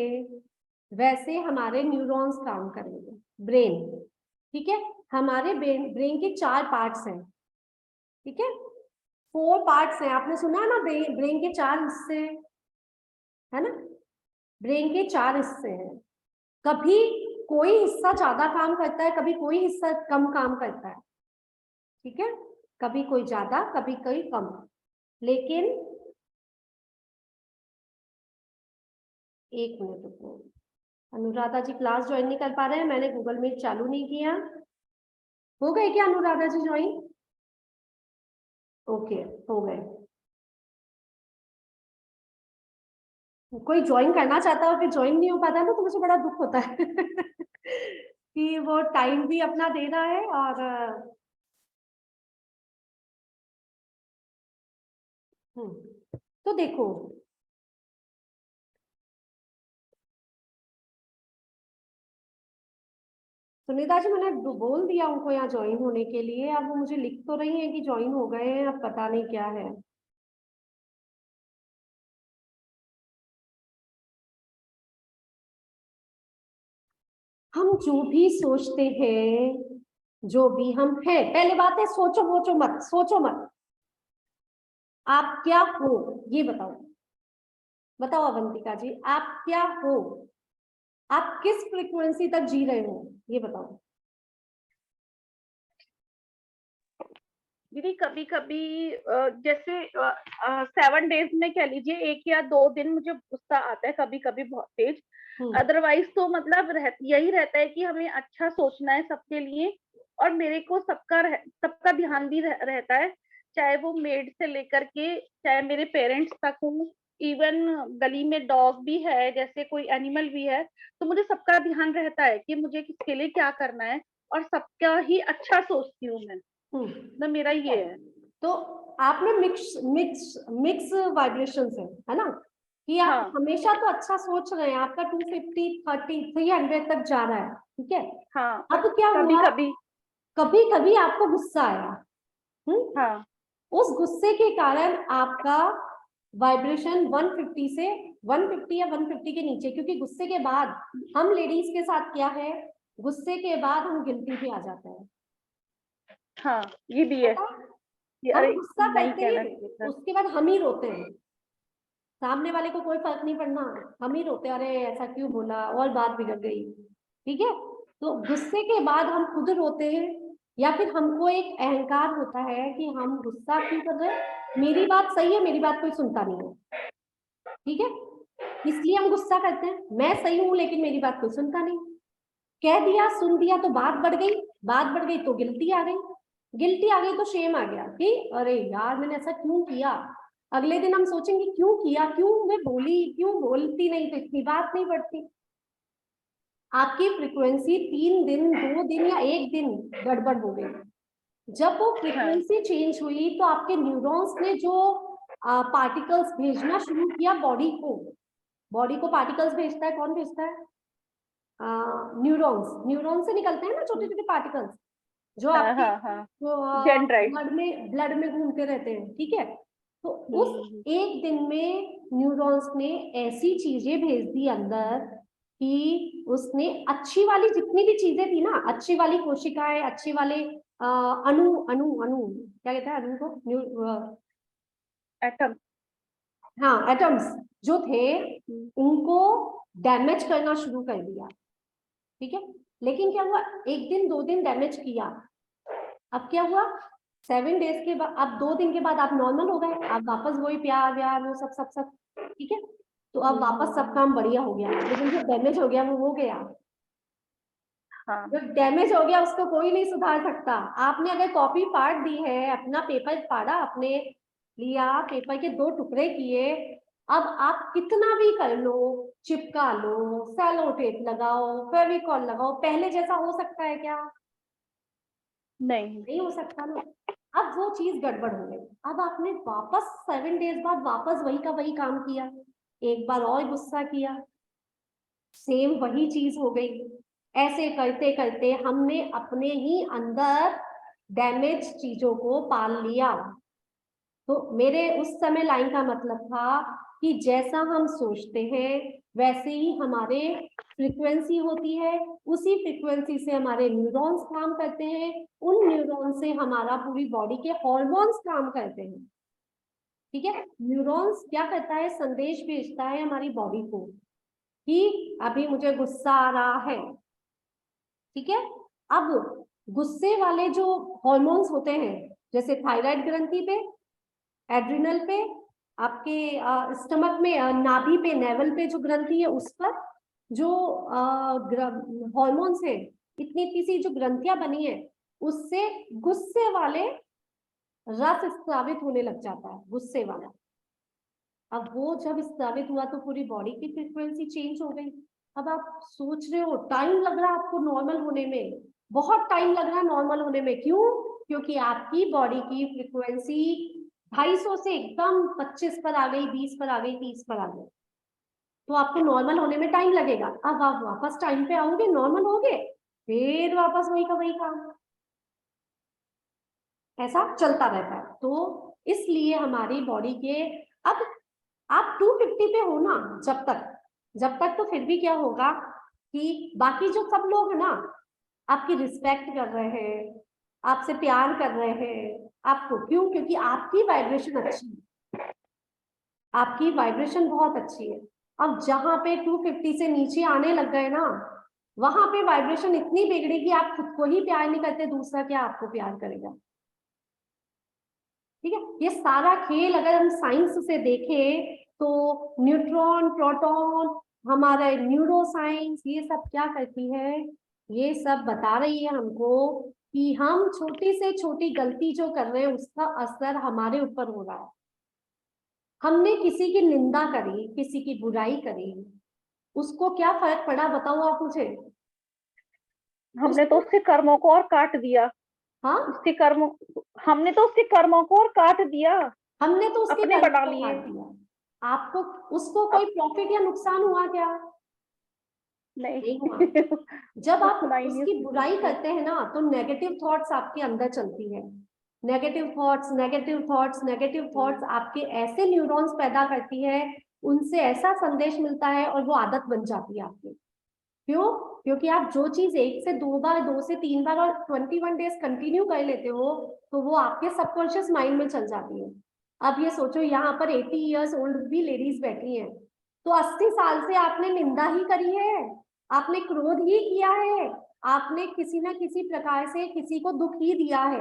वैसे हमारे न्यूरॉन्स काम करेंगे, ब्रेन। ठीक है, हमारे ब्रेन के 4 पार्ट्स हैं। ठीक है, 4 पार्ट्स हैं, आपने सुना है ना, ब्रेन के 4 हिस्से हैं, है ना। ब्रेन के 4 हिस्से हैं, कभी कोई हिस्सा ज्यादा काम करता है, कभी कोई हिस्सा कम काम करता है। ठीक है, कभी कोई ज्यादा कभी कोई कम। लेकिन एक मिनट रुको, अनुराधा जी क्लास ज्वाइन नहीं कर पा रहे हैं, मैंने गूगल मीट चालू नहीं किया। हो गए क्या अनुराधा जी ज्वाइन? ओके, हो गए। कोई ज्वाइन करना चाहता है फिर ज्वाइन नहीं हो पाता ना, तो मुझे बड़ा दुख होता है कि वो टाइम भी अपना देना है और तो देखो सुनीता जी, मैंने बोल दिया उनको यहाँ ज्वाइन होने के लिए, अब वो मुझे लिख तो रही है कि ज्वाइन हो गए हैं, अब पता नहीं क्या है। हम जो भी सोचते हैं, जो भी हम हैं, पहले बात है सोचो मत। आप क्या हो ये बताओ, बताओ अवंतिका जी, आप क्या हो, आप किस फ्रीक्वेंसी तक जी रहे हो ये बताओ। दीदी कभी कभी जैसे 7 डेज में कह लीजिए 1 या 2 दिन मुझे गुस्सा आता है कभी कभी बहुत तेज, अदरवाइज तो मतलब यही रहता है कि हमें अच्छा सोचना है सबके लिए, और मेरे को सबका ध्यान भी रहता है, चाहे वो मेड से लेकर के चाहे मेरे पेरेंट्स तक हूँ, इवन गली में डॉग भी है, जैसे कोई एनिमल भी है, तो मुझे सबका ध्यान रहता है कि मुझे किसके लिए क्या करना है, और सबका ही अच्छा सोचती हूँ मैं, ना मेरा ये है। तो आप में मिक्स वाइब्रेशंस है ना, कि आप हाँ हमेशा तो अच्छा सोच रहे हैं, आपका 250 30 300 तक जा रहा है। ठीक है, हाँ, अब क्या कभी हुआ, कभी कभी कभी आपको गुस्सा आया, हाँ उस गुस्से के कारण आपका वाइब्रेशन 150 से 150 या 150 के नीचे, क्योंकि गुस्से के बाद हम लेडीज के साथ क्या है, गुस्से के बाद हम गिल्टी पे आ जाते हैं। हाँ, ये भी है, ये हम अरे गुस्सा नहीं करते कहना हैं, चाहिए था। उसके बाद हम ही रोते हैं, सामने वाले को कोई फर्क नहीं पड़ना, हम ही रोते हैं, अरे ऐसा क्यों बोला और बात बिगड़ गई। ठीक है, तो गुस्से के बाद हम खुद रोते हैं, या फिर हमको एक अहंकार होता है कि हम गुस्सा क्यों कर रहे हैं, मेरी बात सही है, मेरी बात कोई सुनता नहीं है। ठीक है, इसलिए हम गुस्सा करते हैं, मैं सही हूं लेकिन मेरी बात कोई सुनता नहीं, कह दिया सुन दिया तो बात बढ़ गई, बात बढ़ गई तो गिल्टी आ गई, गिल्टी आ गई तो शेम आ गया कि अरे यार मैंने ऐसा क्यों किया। अगले दिन हम सोचेंगे क्यों किया, क्यों मैं बोली, क्यों बोलती नहीं तो इतनी बात नहीं बढ़ती। आपकी फ्रीक्वेंसी 3 दिन 2 दिन या 1 दिन गड़बड़ हो गई, जब वो फ्रीक्वेंसी चेंज हुई तो आपके न्यूरॉन्स ने जो पार्टिकल्स भेजना शुरू किया बॉडी को पार्टिकल्स भेजता है, कौन भेजता है, न्यूरॉन्स से निकलते हैं ना छोटे छोटे पार्टिकल्स, जो हाँ आपके हाँ हाँ, डेंड्राइट। ब्लड में घूमते रहते हैं। ठीक है, तो उस एक दिन में न्यूरॉन्स ने ऐसी चीजें भेज दी अंदर कि उसने अच्छी वाली जितनी भी चीजें थी ना, अच्छी वाली कोशिकाएं, अच्छे वाले अणु अणु अणु क्या कहते हैं अणु को, एटम। हाँ एटम्स जो थे उनको डैमेज करना शुरू कर दिया, ठीक है। लेकिन क्या हुआ, एक दिन 2 दिन डैमेज किया, अब क्या हुआ 7 डेज के बाद, अब 2 दिन के बाद आप नॉर्मल हो गए, अब वापस वही प्यार व्यार वो सब सब सब, ठीक है। तो अब वापस सब काम बढ़िया हो गया, लेकिन जो डैमेज हो गया वो हो गया। हाँ जो डैमेज हो गया उसको कोई नहीं सुधार सकता। आपने अगर कॉपी फाड़ दी है, अपना पेपर फाड़ा, आपने लिया पेपर के 2 टुकड़े किए, अब आप कितना भी कर लो, चिपका लो, सेलो टेप लगाओ, फेविकॉल लगाओ, पहले जैसा हो सकता है क्या? नहीं, नहीं हो सकता ना। अब वो चीज गड़बड़ हो गई, अब आपने वापस 7 डेज बाद वापस वही का वही काम किया, एक बार और गुस्सा किया, सेम वही चीज हो गई। ऐसे करते करते हमने अपने ही अंदर डैमेज चीजों को पाल लिया। तो मेरे उस समय लाइन का मतलब था कि जैसा हम सोचते हैं वैसे ही हमारे फ्रीक्वेंसी होती है, उसी फ्रीक्वेंसी से हमारे न्यूरॉन्स काम करते हैं, उन न्यूरॉन से हमारा पूरी बॉडी के हॉर्मोन्स काम करते हैं, ठीक है। न्यूरॉन्स क्या करता है, संदेश भेजता है हमारी बॉडी को कि अभी मुझे गुस्सा आ रहा है, ठीक है। अब गुस्से वाले जो हॉर्मोन्स होते हैं, जैसे थायराइड ग्रंथि पे, एड्रिनल पे, आपके स्टमक में नाभि पे, नेवल पे जो ग्रंथि है उस पर जो हॉर्मोन्स है, इतनी इतनी सी जो ग्रंथियां बनी है, उससे गुस्से वाले रस स्रावित होने लग जाता है, गुस्से वाला। अब वो जब स्रावित हुआ तो पूरी बॉडी की फ्रीक्वेंसी चेंज हो गई। अब आप सोच रहे हो टाइम लग रहा है आपको नॉर्मल होने में, बहुत टाइम लग रहा है नॉर्मल होने में, क्यों? क्योंकि आपकी बॉडी की फ्रीक्वेंसी 250 से एकदम 25 पर आ गई, 20 पर आ गई, 30 पर आ गई, तो आपको नॉर्मल होने में टाइम लगेगा। अब आप वापस टाइम पे आओगे, नॉर्मल होगे, फिर वापस वही का वही काम, ऐसा चलता रहता है। तो इसलिए हमारी बॉडी के, अब आप 250 पे हो ना, जब तक तो फिर भी क्या होगा कि बाकी जो सब लोग है ना आपकी रिस्पेक्ट कर रहे हैं, आपसे प्यार कर रहे हैं, आपको क्यों? क्योंकि आपकी वाइब्रेशन अच्छी है, आपकी वाइब्रेशन बहुत अच्छी है। अब जहां पे 250 से नीचे आने लग गए ना, वहां पे वाइब्रेशन इतनी बिगड़ी कि आप खुद को ही प्यार नहीं करते, दूसरा क्या आपको प्यार करेगा, ठीक है। ये सारा खेल अगर हम साइंस से देखें तो न्यूट्रॉन, प्रोटॉन, हमारा न्यूरो साइंस, ये सब क्या करती है, ये सब बता रही है हमको कि हम छोटी से छोटी गलती जो कर रहे हैं उसका असर हमारे ऊपर हो रहा है। हमने किसी की निंदा करी, किसी की बुराई करी, उसको क्या फर्क पड़ा बताओ आप मुझे? हमने तो उसके कर्मों को और काट दिया। हाँ, उसके कर्मों, हमने तो उसके कर्मों को और काट दिया, हमने तो उसके अपने कर्म बना को लिए। काट दिया। आपको उसको कोई प्रॉफिट या नुकसान हुआ क्या? नहीं हुआ। नहीं जब आप सुना ही नहीं उसकी उसकी बुराई बात। करते हैं ना तो नेगेटिव थॉट्स आपके अंदर चलती है, negative thoughts, negative thoughts, negative thoughts आपके ऐसे न्यूरॉन्स पैदा करती है, उनसे ऐसा संदेश मिलता है और वो आदत बन जाती है आपकी। क्यों? क्योंकि आप जो चीज 1 से 2 बार, 2 से 3 बार और 21 डेज कंटिन्यू कर लेते हो तो वो आपके सबकॉन्शियस माइंड में चल जाती है। अब ये सोचो यहाँ पर 80 इयर्स ओल्ड भी लेडीज बैठी हैं, तो 80 साल से आपने निंदा ही करी है, आपने क्रोध ही किया है, आपने किसी ना किसी प्रकार से किसी को दुख ही दिया है,